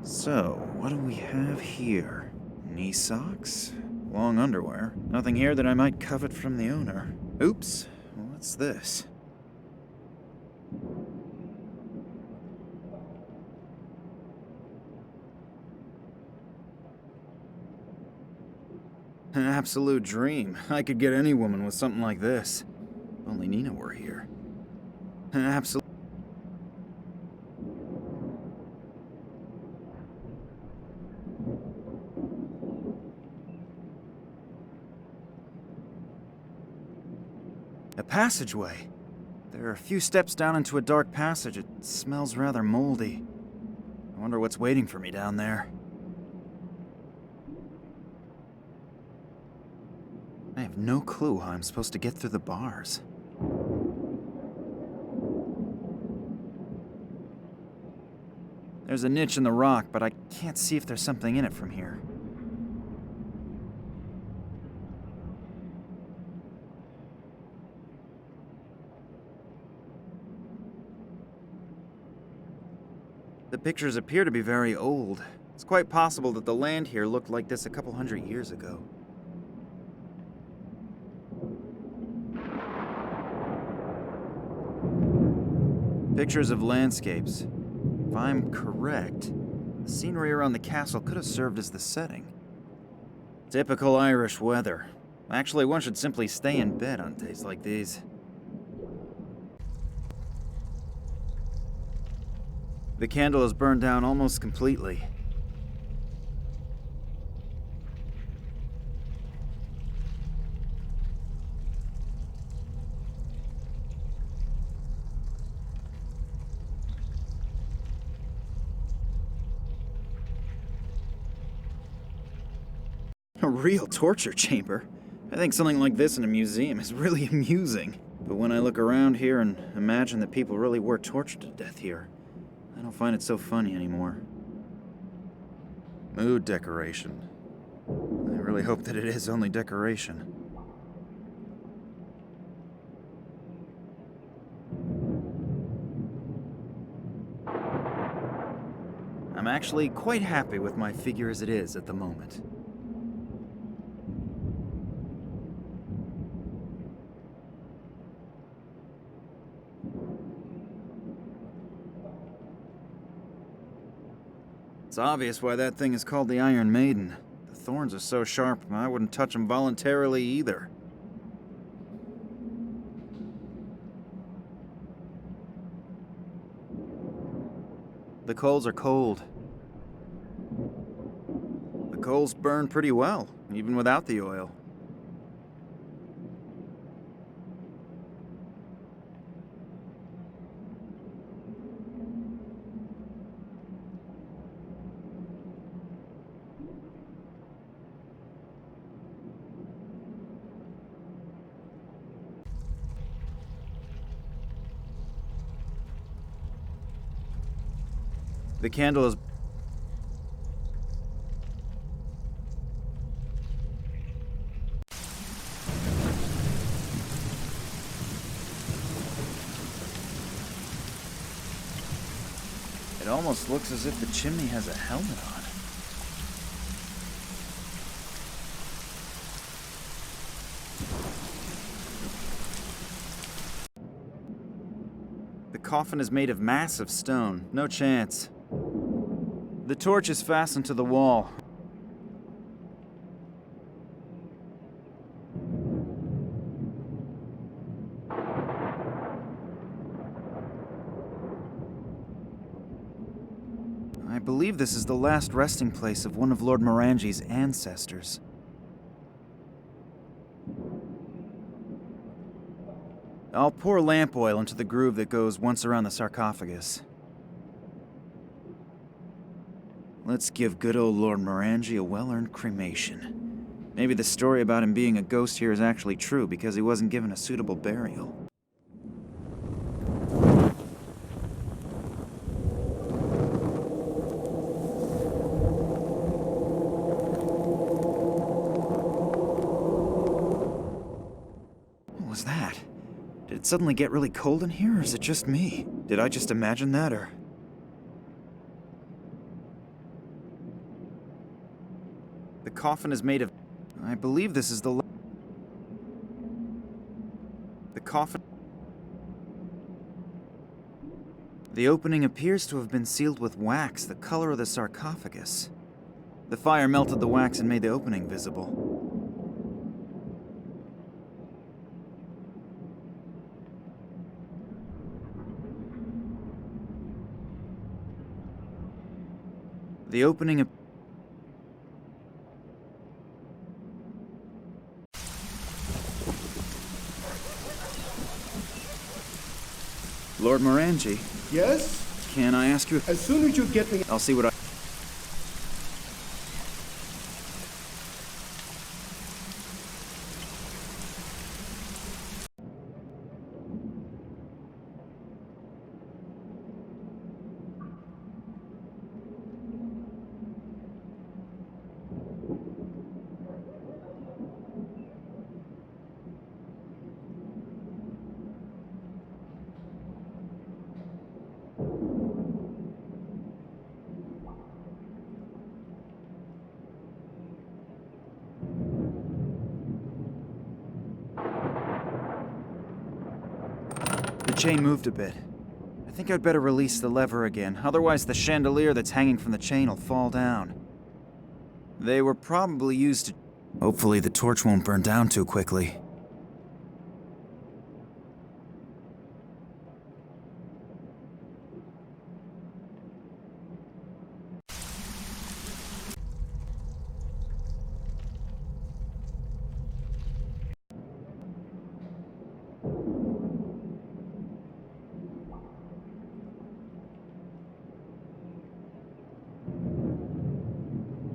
So, what do we have here? Knee socks? Long underwear? Nothing here that I might covet from the owner. Oops, what's this? An absolute dream. I could get any woman with something like this. If only Nina were here. An absolute... A passageway. There are a few steps down into a dark passage. It smells rather moldy. I wonder what's waiting for me down there. I have no clue how I'm supposed to get through the bars. There's a niche in the rock, but I can't see if there's something in it from here. The pictures appear to be very old. It's quite possible that the land here looked like this a couple hundred years ago. Pictures of landscapes. If I'm correct, the scenery around the castle could have served as the setting. Typical Irish weather. Actually, one should simply stay in bed on days like these. The candle is burned down almost completely. A real torture chamber. I think something like this in a museum is really amusing. But when I look around here and imagine that people really were tortured to death here, I don't find it so funny anymore. Mood decoration. I really hope that it is only decoration. I'm actually quite happy with my figure as it is at the moment. It's obvious why that thing is called the Iron Maiden. The thorns are so sharp, I wouldn't touch them voluntarily either. The coals are cold. The coals burn pretty well, even without the oil. The candle is... It almost looks as if the chimney has a helmet on. The coffin is made of massive stone. No chance. The torch is fastened to the wall. I believe this is the last resting place of one of Lord Morangi's ancestors. I'll pour lamp oil into the groove that goes once around the sarcophagus. Let's give good old Lord Morangi a well-earned cremation. Maybe the story about him being a ghost here is actually true because he wasn't given a suitable burial. What was that? Did it suddenly get really cold in here, or is it just me? Did I just imagine that, or... The coffin is made of... I believe this is the coffin... The opening appears to have been sealed with wax, the color of the sarcophagus. The fire melted the wax and made the opening visible. The opening... Lord Morangi? Yes? Can I ask you... As soon as you get me... I'll see what I... The chain moved a bit. I think I'd better release the lever again, otherwise the chandelier that's hanging from the chain will fall down. They were probably used to... Hopefully the torch won't burn down too quickly.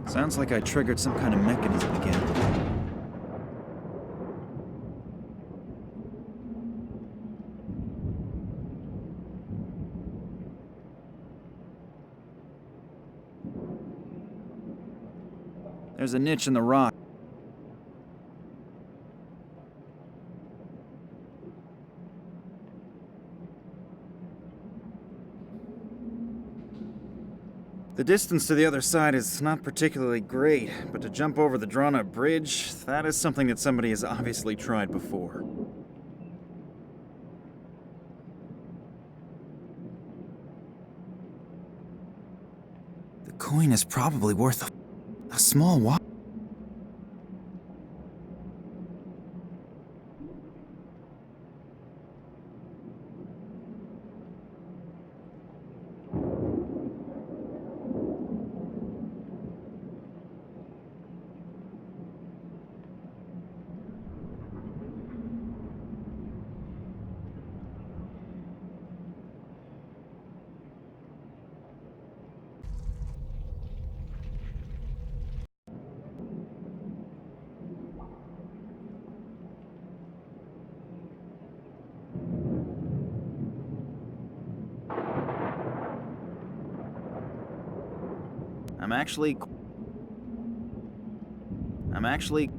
Sounds like I triggered some kind of mechanism again. There's a niche in the rock. The distance to the other side is not particularly great, but to jump over the drawn-up bridge, that is something that somebody has obviously tried before. The coin is probably worth a small while. I'm actually...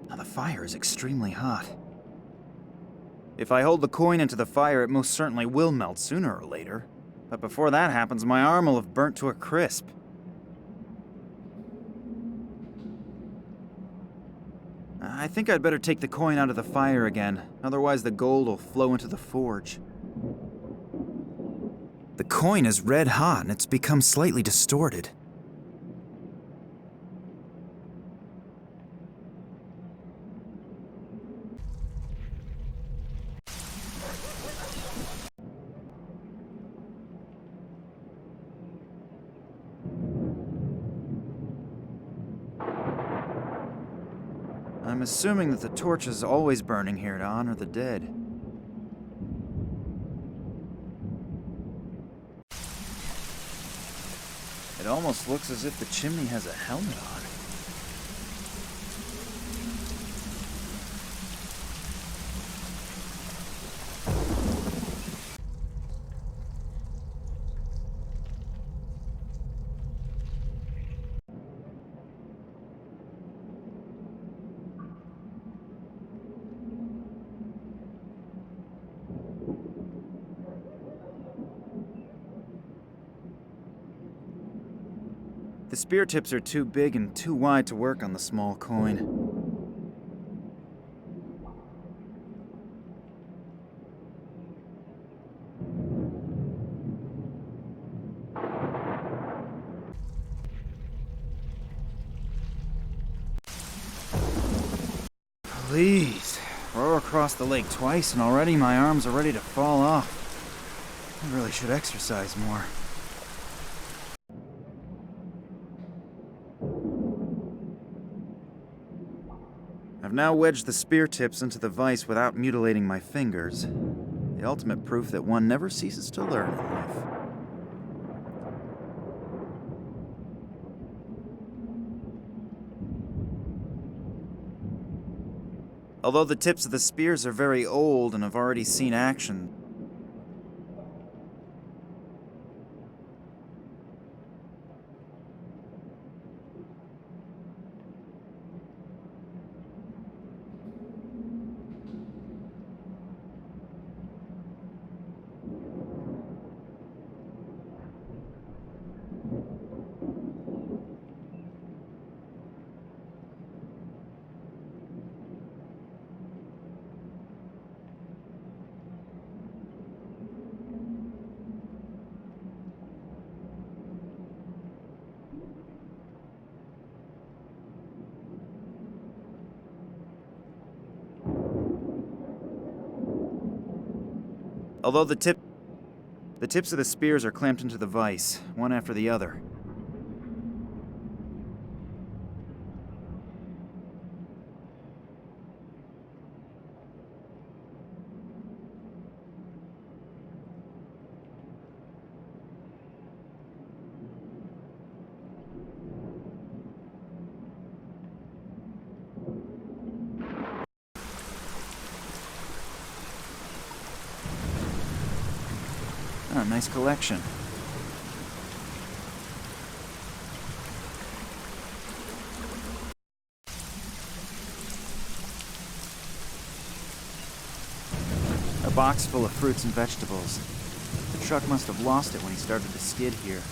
Now the fire is extremely hot. If I hold the coin into the fire, it most certainly will melt sooner or later. But before that happens, my arm will have burnt to a crisp. I think I'd better take the coin out of the fire again, otherwise the gold will flow into the forge. The coin is red hot and it's become slightly distorted. I'm assuming that the torch is always burning here to honor the dead. It almost looks as if the chimney has a helmet on. The spear tips are too big and too wide to work on the small coin. Please, row across the lake twice and already my arms are ready to fall off. I really should exercise more. I've now wedged the spear tips into the vise without mutilating my fingers. The ultimate proof that one never ceases to learn in life. Although the tips of the spears are very old and have already seen action, Although the tips of the spears are clamped into the vise, one after the other. Oh, nice collection. A box full of fruits and vegetables. The truck must have lost it when he started to skid here.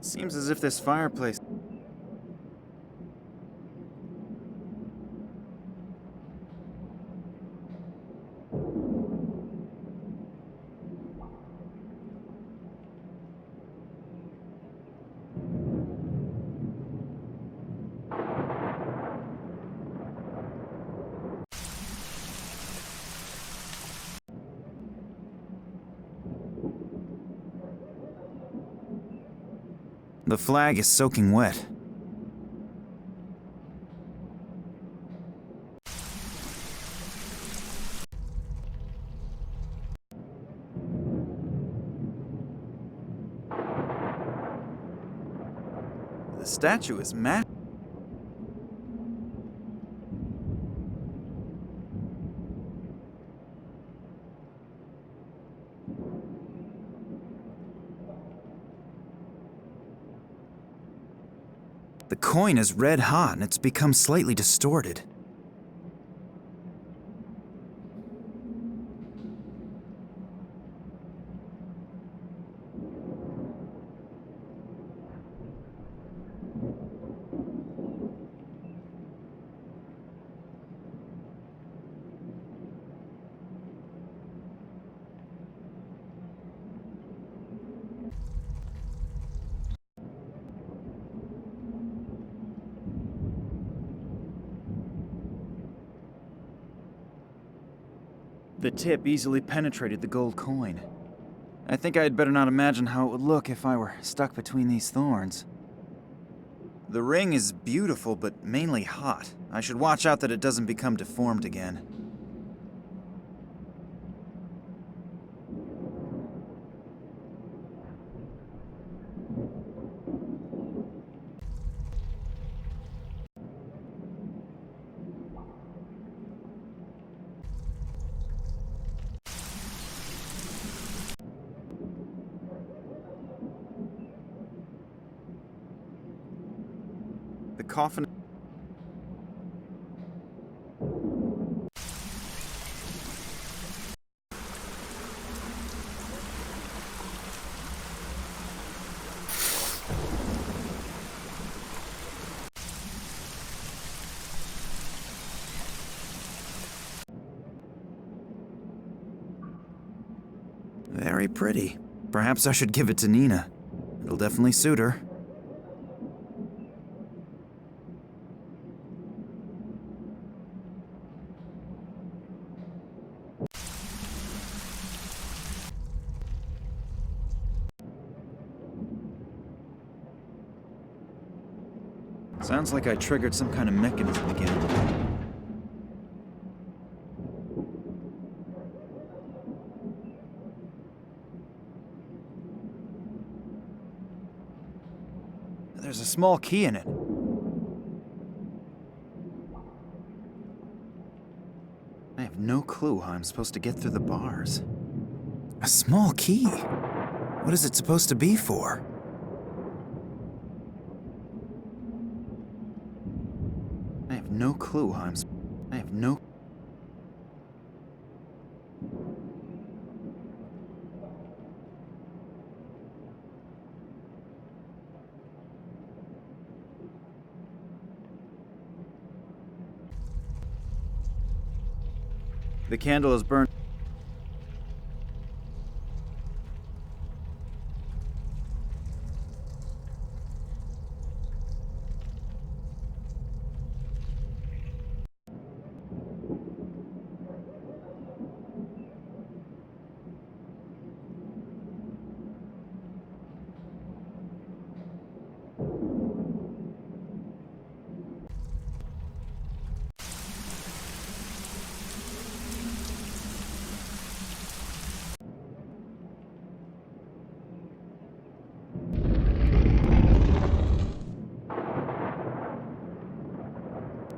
Seems as if this fireplace... The flag is soaking wet. The statue is massive. The coin is red hot and it's become slightly distorted. The tip easily penetrated the gold coin. I think I'd better not imagine how it would look if I were stuck between these thorns. The ring is beautiful, but mainly hot. I should watch out that it doesn't become deformed again. The coffin... Very pretty. Perhaps I should give it to Nina. It'll definitely suit her. Sounds like I triggered some kind of mechanism again. There's a small key in it. I have no clue how I'm supposed to get through the bars. A small key? What is it supposed to be for? have no clue how I have no... The candle is burnt.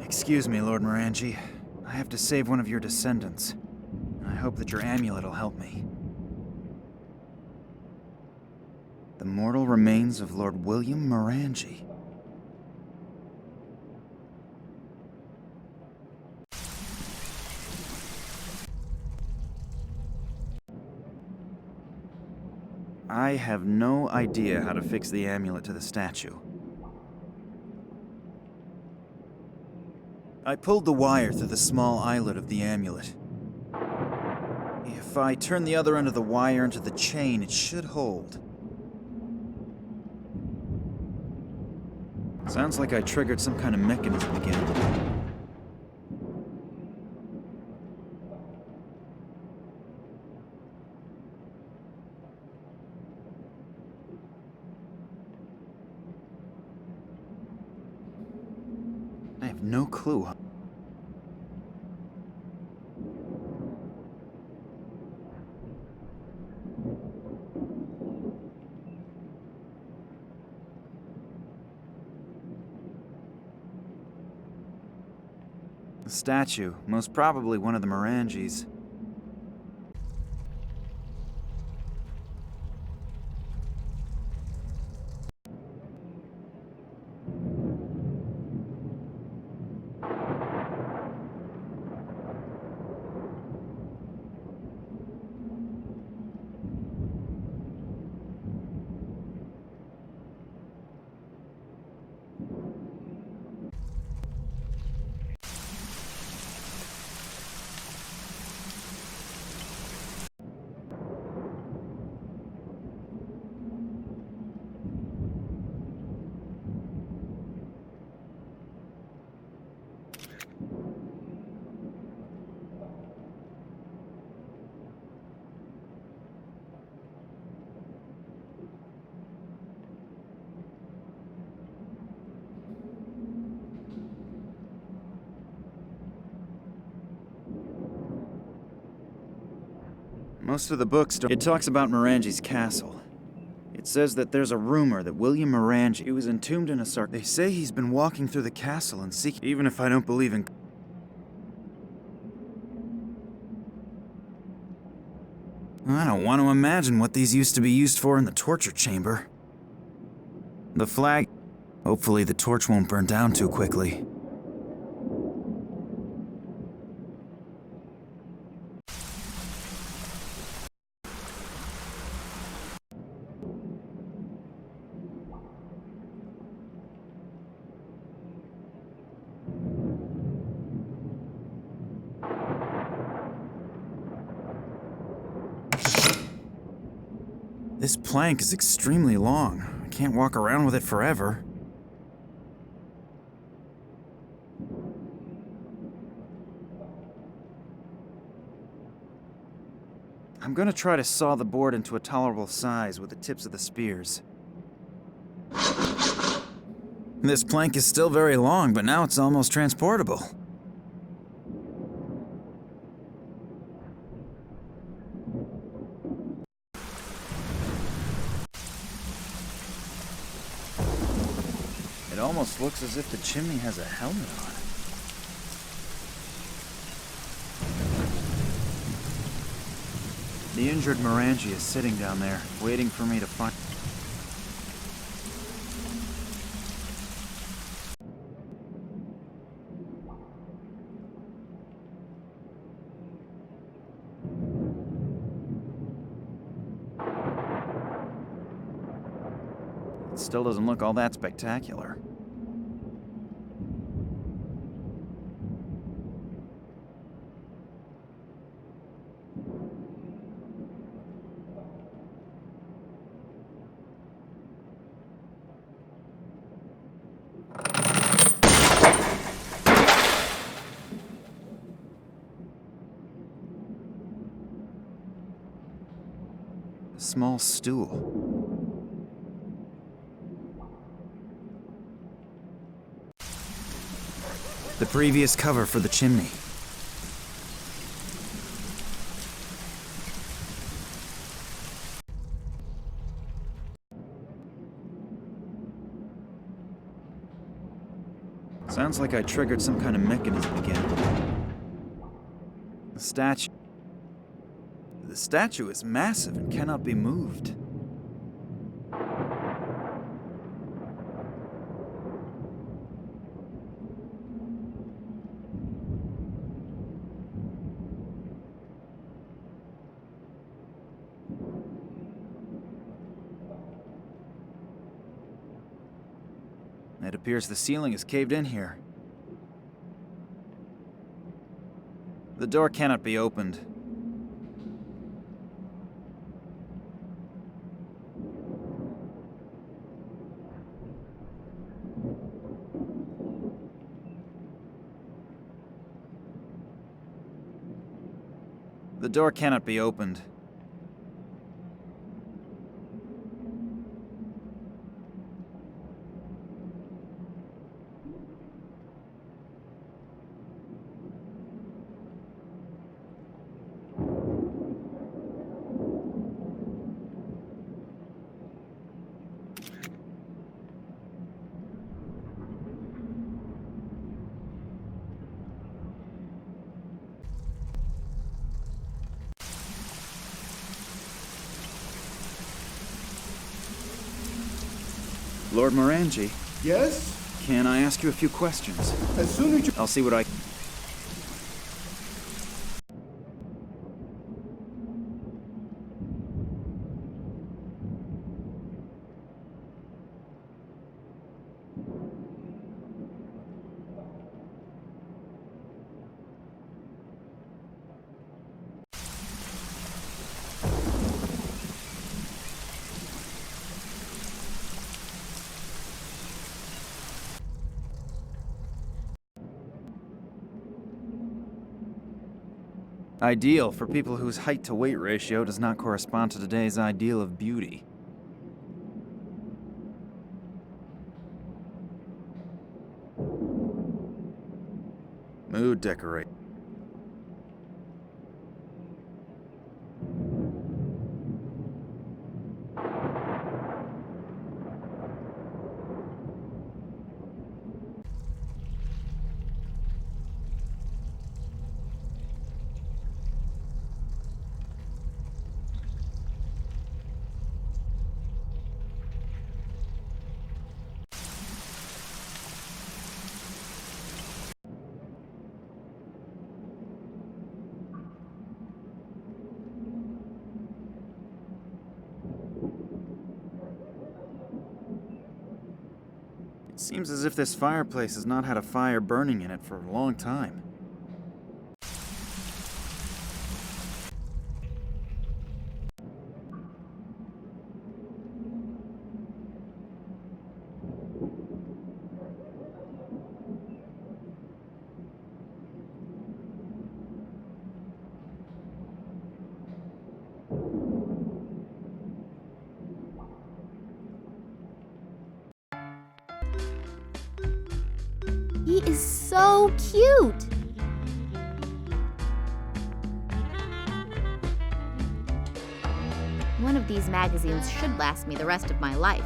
Excuse me, Lord Morangi. I have to save one of your descendants. And I hope that your amulet will help me. The mortal remains of Lord William Morangi. I have no idea how to fix the amulet to the statue. I pulled the wire through the small eyelet of the amulet. If I turn the other end of the wire into the chain, it should hold. Sounds like I triggered some kind of mechanism again. I have no clue. The statue, most probably one of the Morangis. Most of the books it talks about Morangi's castle. It says that there's a rumor that William Morangi, he was entombed in a sarcophagus. They say he's been walking through the castle and seeking, even if I don't believe in... I don't want to imagine what these used to be used for in the torture chamber. The flag... Hopefully the torch won't burn down too quickly. This plank is extremely long. I can't walk around with it forever. I'm gonna try to saw the board into a tolerable size with the tips of the spears. This plank is still very long, but now it's almost transportable. It almost looks as if the chimney has a helmet on it. The injured Morangi is sitting down there, waiting for me to find... Still doesn't look all that spectacular. A small stool. The previous cover for the chimney. Sounds like I triggered some kind of mechanism again. The statue. The statue is massive and cannot be moved. It appears the ceiling is caved in here. The door cannot be opened. The door cannot be opened. Lord Morangi. Yes? Can I ask you a few questions? As soon as you... I'll see what I... Ideal for people whose height-to-weight ratio does not correspond to today's ideal of beauty. Mood decorate. It seems as if this fireplace has not had a fire burning in it for a long time. He is so cute! One of these magazines should last me the rest of my life.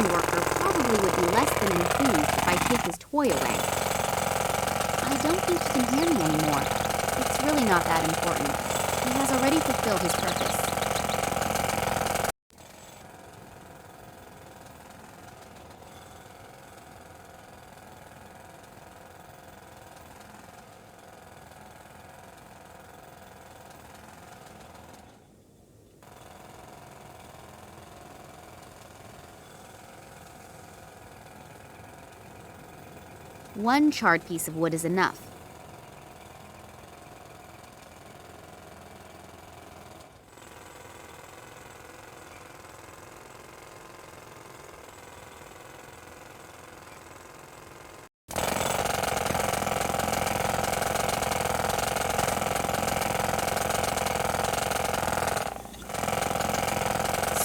construction worker probably would be less than enthused if I take his toy away. I don't think he can hear me anymore. It's really not that important. He has already fulfilled his purpose. One charred piece of wood is enough.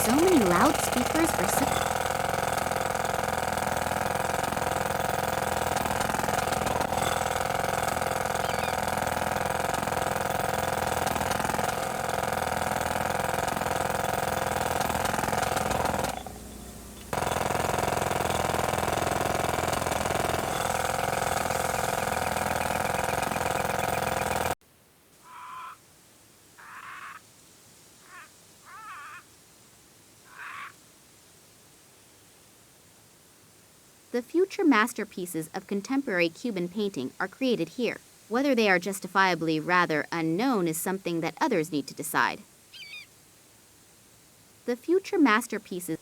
So many loudspeakers for such... The future masterpieces of contemporary Cuban painting are created here. Whether they are justifiably rather unknown is something that others need to decide. The future masterpieces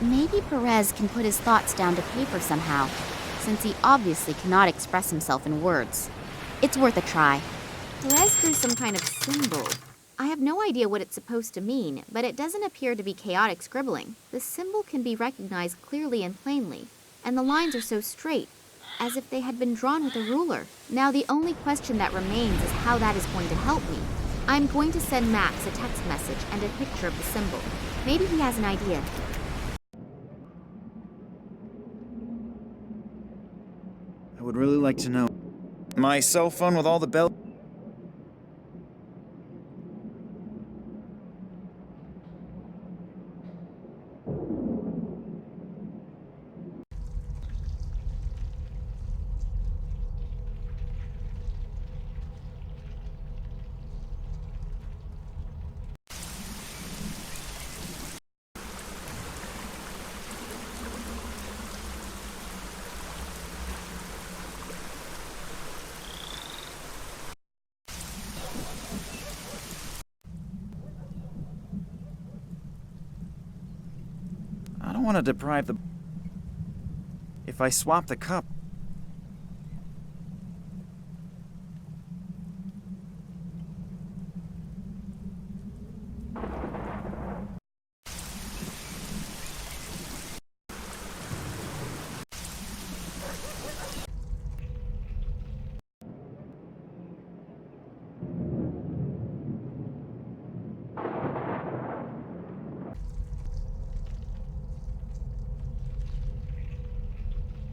Maybe Perez can put his thoughts down to paper somehow, since he obviously cannot express himself in words. It's worth a try. Perez drew some kind of symbol. I have no idea what it's supposed to mean, but it doesn't appear to be chaotic scribbling. The symbol can be recognized clearly and plainly, and the lines are so straight, as if they had been drawn with a ruler. Now the only question that remains is how that is going to help me. I'm going to send Max a text message and a picture of the symbol. Maybe he has an idea. I would really like to know. My cell phone with all the bells. I don't want to deprive the... If I swap the cup...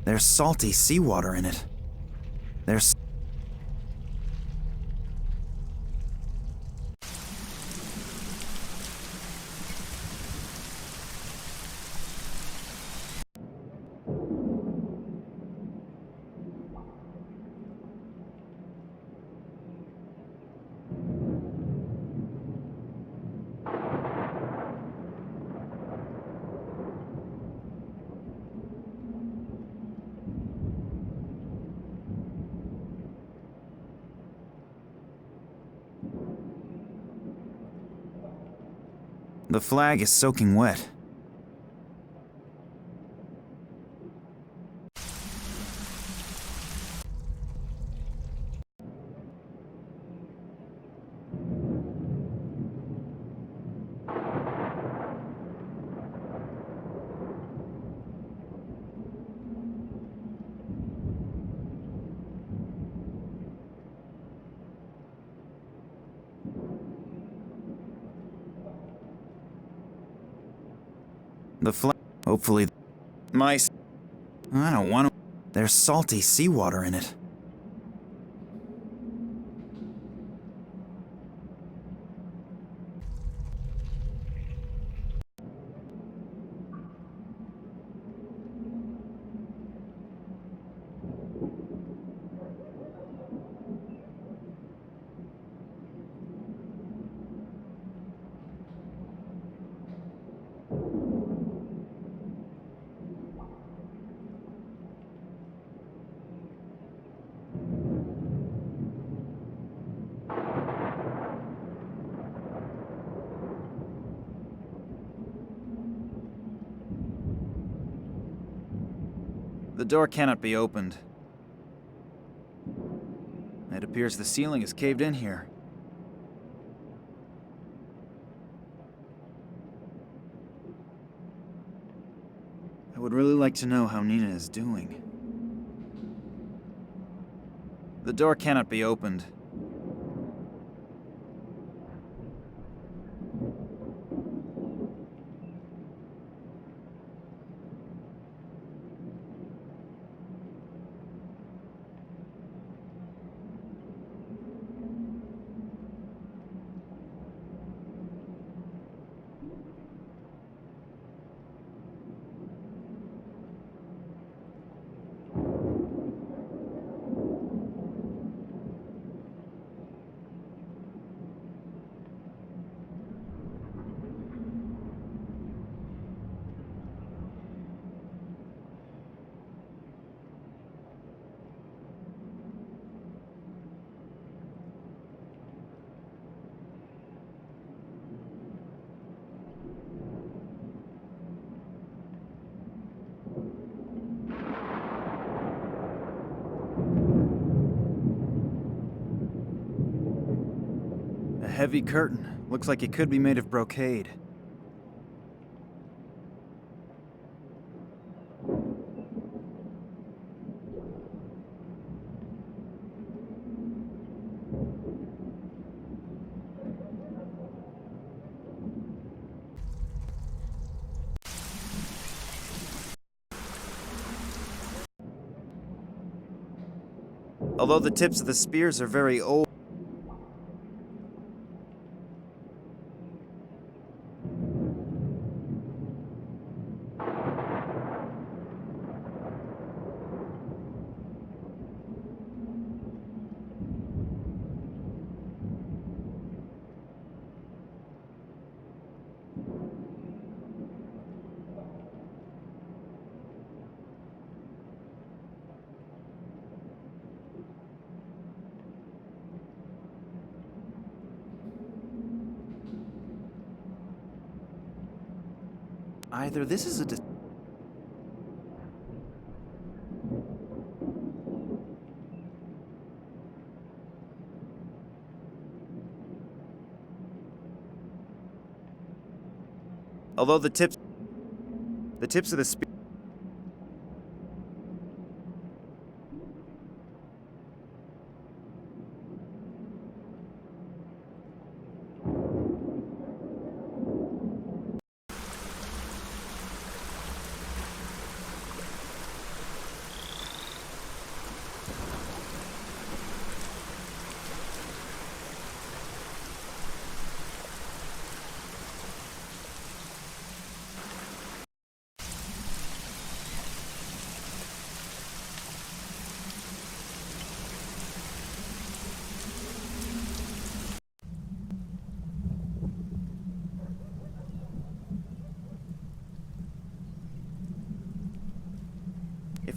There's salty seawater in it. There's... The flag is soaking wet. Hopefully... Mice... I don't want to... There's salty seawater in it. The door cannot be opened. It appears the ceiling is caved in here. I would really like to know how Nina is doing. The door cannot be opened. A heavy curtain. Looks like it could be made of brocade. Although the tips of the spears are very old, either this is a although the tips of the spear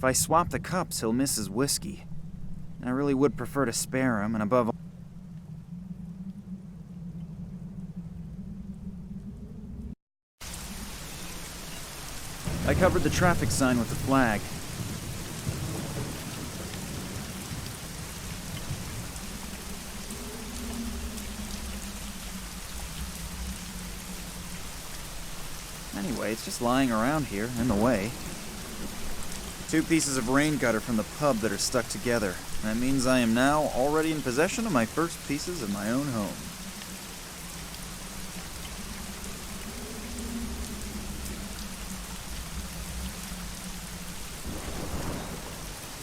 If I swap the cups, he'll miss his whiskey. I really would prefer to spare him, and above all... I covered the traffic sign with the flag. Anyway, it's just lying around here, in the way. 2 pieces of rain gutter from the pub that are stuck together. That means I am now already in possession of my first pieces of my own home.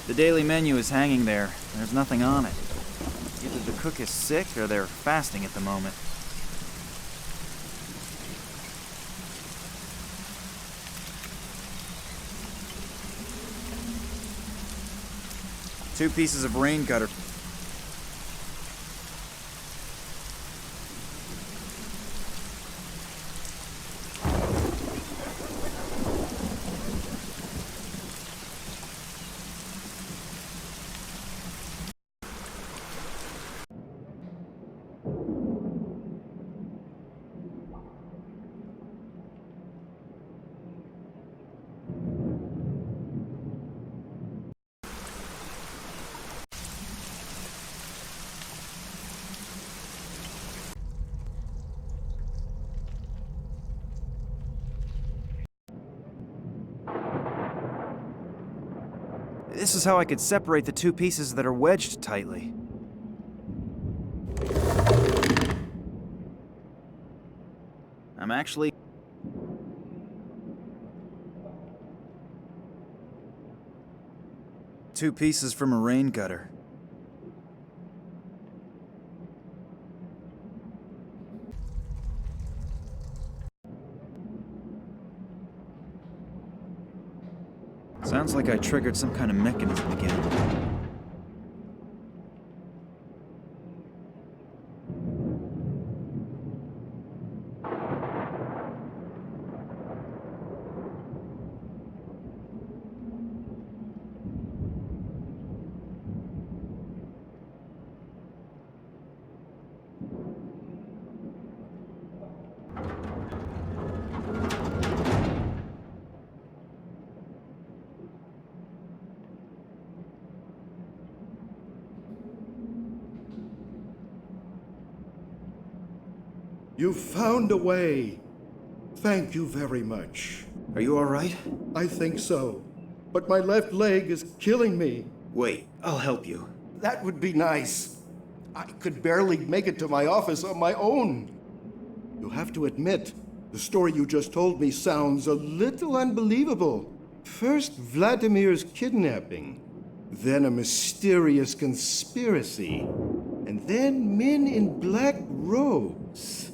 The daily menu is hanging there. There's nothing on it. Either the cook is sick or they're fasting at the moment. Two pieces of rain gutter. This is how I could separate the two pieces that are wedged tightly. I'm actually... Two pieces from a rain gutter. Sounds like I triggered some kind of mechanism again. You found a way. Thank you very much. Are you all right? I think so. But my left leg is killing me. Wait, I'll help you. That would be nice. I could barely make it to my office on my own. You have to admit, the story you just told me sounds a little unbelievable. First, Vladimir's kidnapping, then a mysterious conspiracy, and then men in black robes.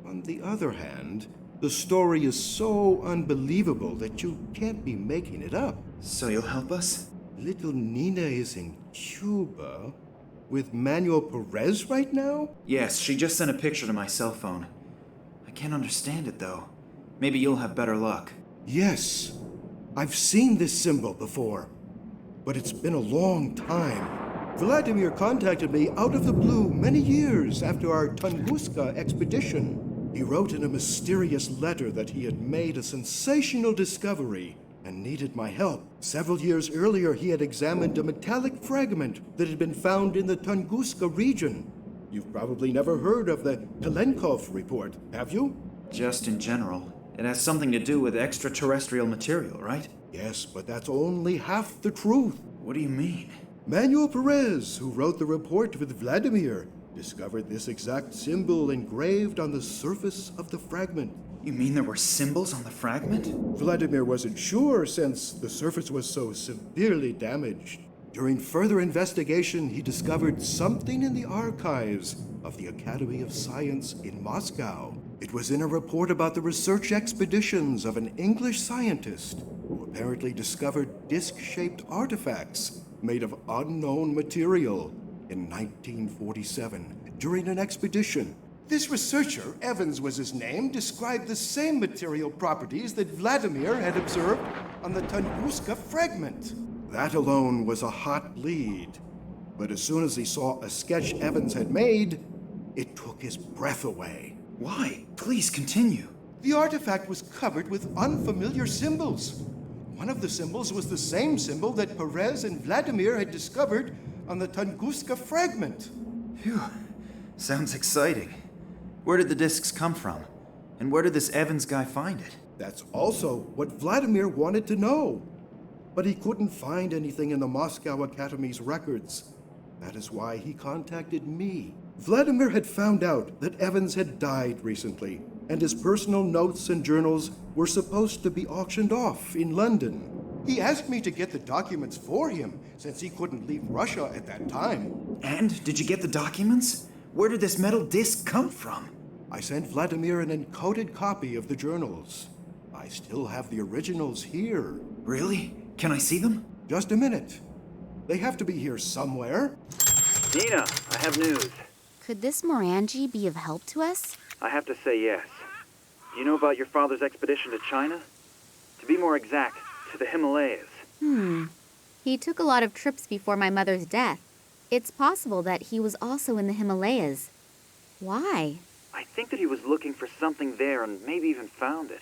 On the other hand, the story is so unbelievable that you can't be making it up. So you'll help us? Little Nina is in Cuba with Manuel Perez right now? Yes, she just sent a picture to my cell phone. I can't understand it, though. Maybe you'll have better luck. Yes, I've seen this symbol before, but it's been a long time. Vladimir contacted me out of the blue many years after our Tunguska expedition. He wrote in a mysterious letter that he had made a sensational discovery and needed my help. Several years earlier, he had examined a metallic fragment that had been found in the Tunguska region. You've probably never heard of the Kalenkov report, have you? Just in general. It has something to do with extraterrestrial material, right? Yes, but that's only half the truth. What do you mean? Manuel Perez, who wrote the report with Vladimir, discovered this exact symbol engraved on the surface of the fragment. You mean there were symbols on the fragment? Vladimir wasn't sure since the surface was so severely damaged. During further investigation, he discovered something in the archives of the Academy of Science in Moscow. It was in a report about the research expeditions of an English scientist who apparently discovered disc-shaped artifacts made of unknown material in 1947 during an expedition. This researcher, Evans was his name, described the same material properties that Vladimir had observed on the Tunguska fragment. That alone was a hot lead. But as soon as he saw a sketch Evans had made, it took his breath away. Why? Please continue. The artifact was covered with unfamiliar symbols. One of the symbols was the same symbol that Perez and Vladimir had discovered on the Tunguska fragment. Phew. Sounds exciting. Where did the discs come from? And where did this Evans guy find it? That's also what Vladimir wanted to know. But he couldn't find anything in the Moscow Academy's records. That is why he contacted me. Vladimir had found out that Evans had died recently, and his personal notes and journals were supposed to be auctioned off in London. He asked me to get the documents for him, since he couldn't leave Russia at that time. And did you get the documents? Where did this metal disc come from? I sent Vladimir an encoded copy of the journals. I still have the originals here. Really? Can I see them? Just a minute. They have to be here somewhere. Nina, I have news. Could this Morangi be of help to us? I have to say yes. Do you know about your father's expedition to China? To be more exact, to the Himalayas. He took a lot of trips before my mother's death. It's possible that he was also in the Himalayas. Why? I think that he was looking for something there and maybe even found it.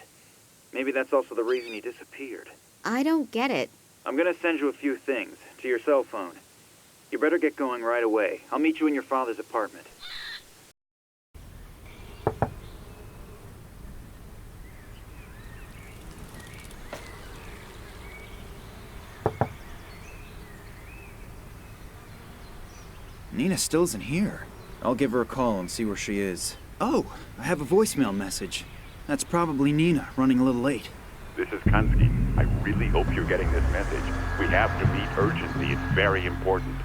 Maybe that's also the reason he disappeared. I don't get it. I'm gonna send you a few things to your cell phone. You better get going right away. I'll meet you in your father's apartment. Nina still isn't here. I'll give her a call and see where she is. Oh, I have a voicemail message. That's probably Nina, running a little late. This is Kunsky. I really hope you're getting this message. We have to meet urgently. It's very important.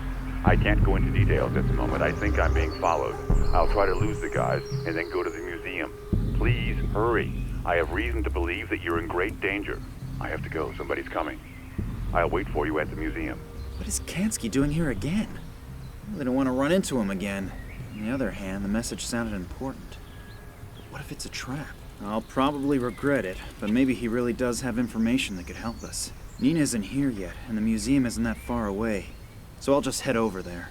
I can't go into details at the moment. I think I'm being followed. I'll try to lose the guys and then go to the museum. Please, hurry. I have reason to believe that you're in great danger. I have to go. Somebody's coming. I'll wait for you at the museum. What is Kansky doing here again? I really don't want to run into him again. On the other hand, the message sounded important. But what if it's a trap? I'll probably regret it, but maybe he really does have information that could help us. Nina isn't here yet, and the museum isn't that far away. So I'll just head over there.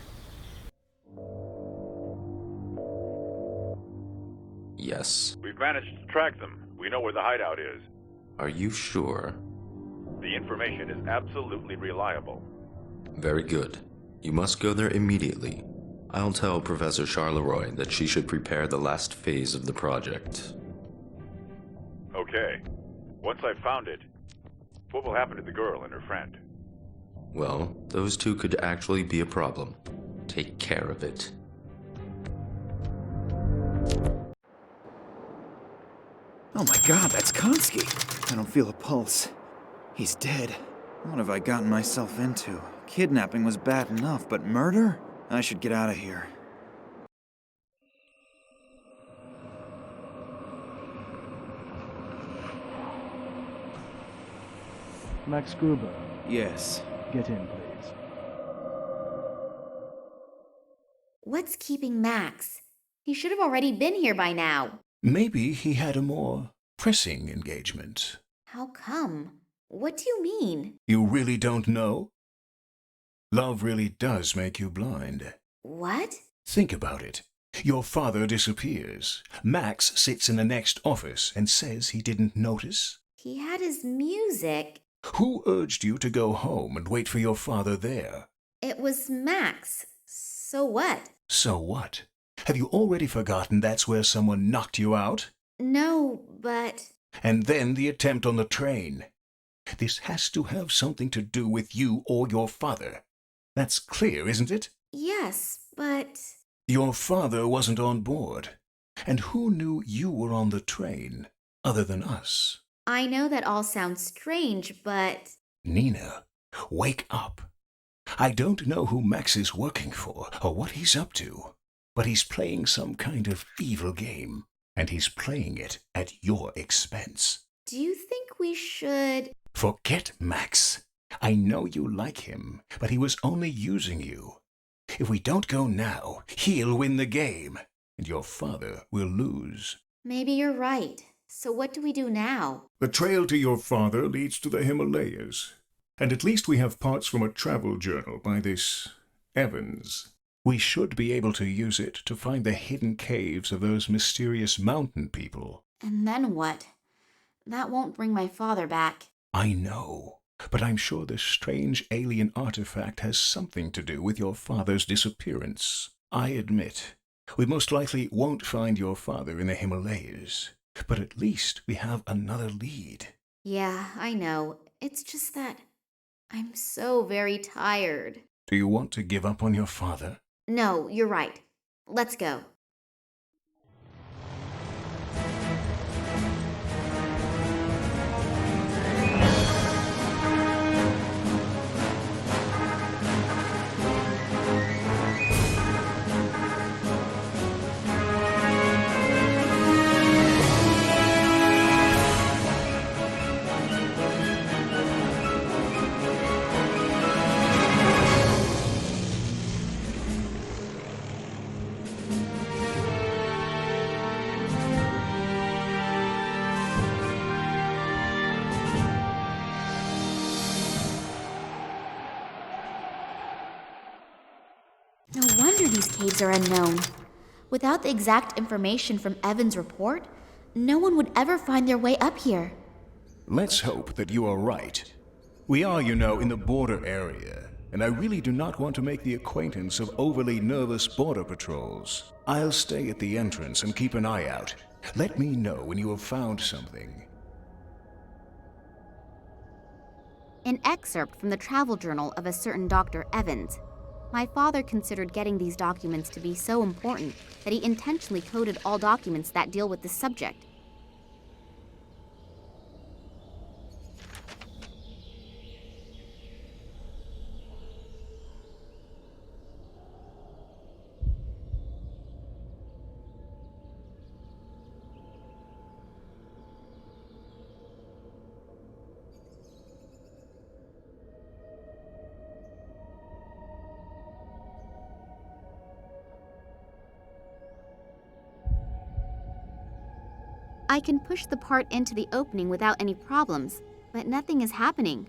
Yes. We've managed to track them. We know where the hideout is. Are you sure? The information is absolutely reliable. Very good. You must go there immediately. I'll tell Professor Charleroi that she should prepare the last phase of the project. Okay. Once I've found it, what will happen to the girl and her friend? Well, those two could actually be a problem. Take care of it. Oh my god, that's Kansky. I don't feel a pulse. He's dead. What have I gotten myself into? Kidnapping was bad enough, but murder? I should get out of here. Max Gruber. Yes. Get in, please. What's keeping Max? He should have already been here by now. Maybe he had a more pressing engagement. How come? What do you mean? You really don't know? Love really does make you blind. What? Think about it. Your father disappears. Max sits in the next office and says he didn't notice. He had his music. Who urged you to go home and wait for your father there? It was Max. So what? So what? Have you already forgotten that's where someone knocked you out? No, but... And then the attempt on the train. This has to have something to do with you or your father. That's clear, isn't it? Yes, but... Your father wasn't on board. And who knew you were on the train, other than us? I know that all sounds strange, but... Nina, wake up. I don't know who Max is working for or what he's up to, but he's playing some kind of evil game, and he's playing it at your expense. Do you think we should... Forget Max. I know you like him, but he was only using you. If we don't go now, he'll win the game, and your father will lose. Maybe you're right. So what do we do now? The trail to your father leads to the Himalayas, and at least we have parts from a travel journal by this Evans. We should be able to use it to find the hidden caves of those mysterious mountain people. And then what? That won't bring my father back. I know, but I'm sure this strange alien artifact has something to do with your father's disappearance. I admit, we most likely won't find your father in the Himalayas, but at least we have another lead. Yeah, I know. It's just that I'm so very tired. Do you want to give up on your father? No, you're right. Let's go. these caves are unknown. Without the exact information from Evan's report, no one would ever find their way up here. Let's hope that you are right. We are, you know, in the border area, and I really do not want to make the acquaintance of overly nervous border patrols. I'll stay at the entrance and keep an eye out. Let me know when you have found something. An excerpt from the travel journal of a certain Dr. Evans. My father considered getting these documents to be so important that he intentionally coded all documents that deal with this subject. I can push the part into the opening without any problems, but nothing is happening.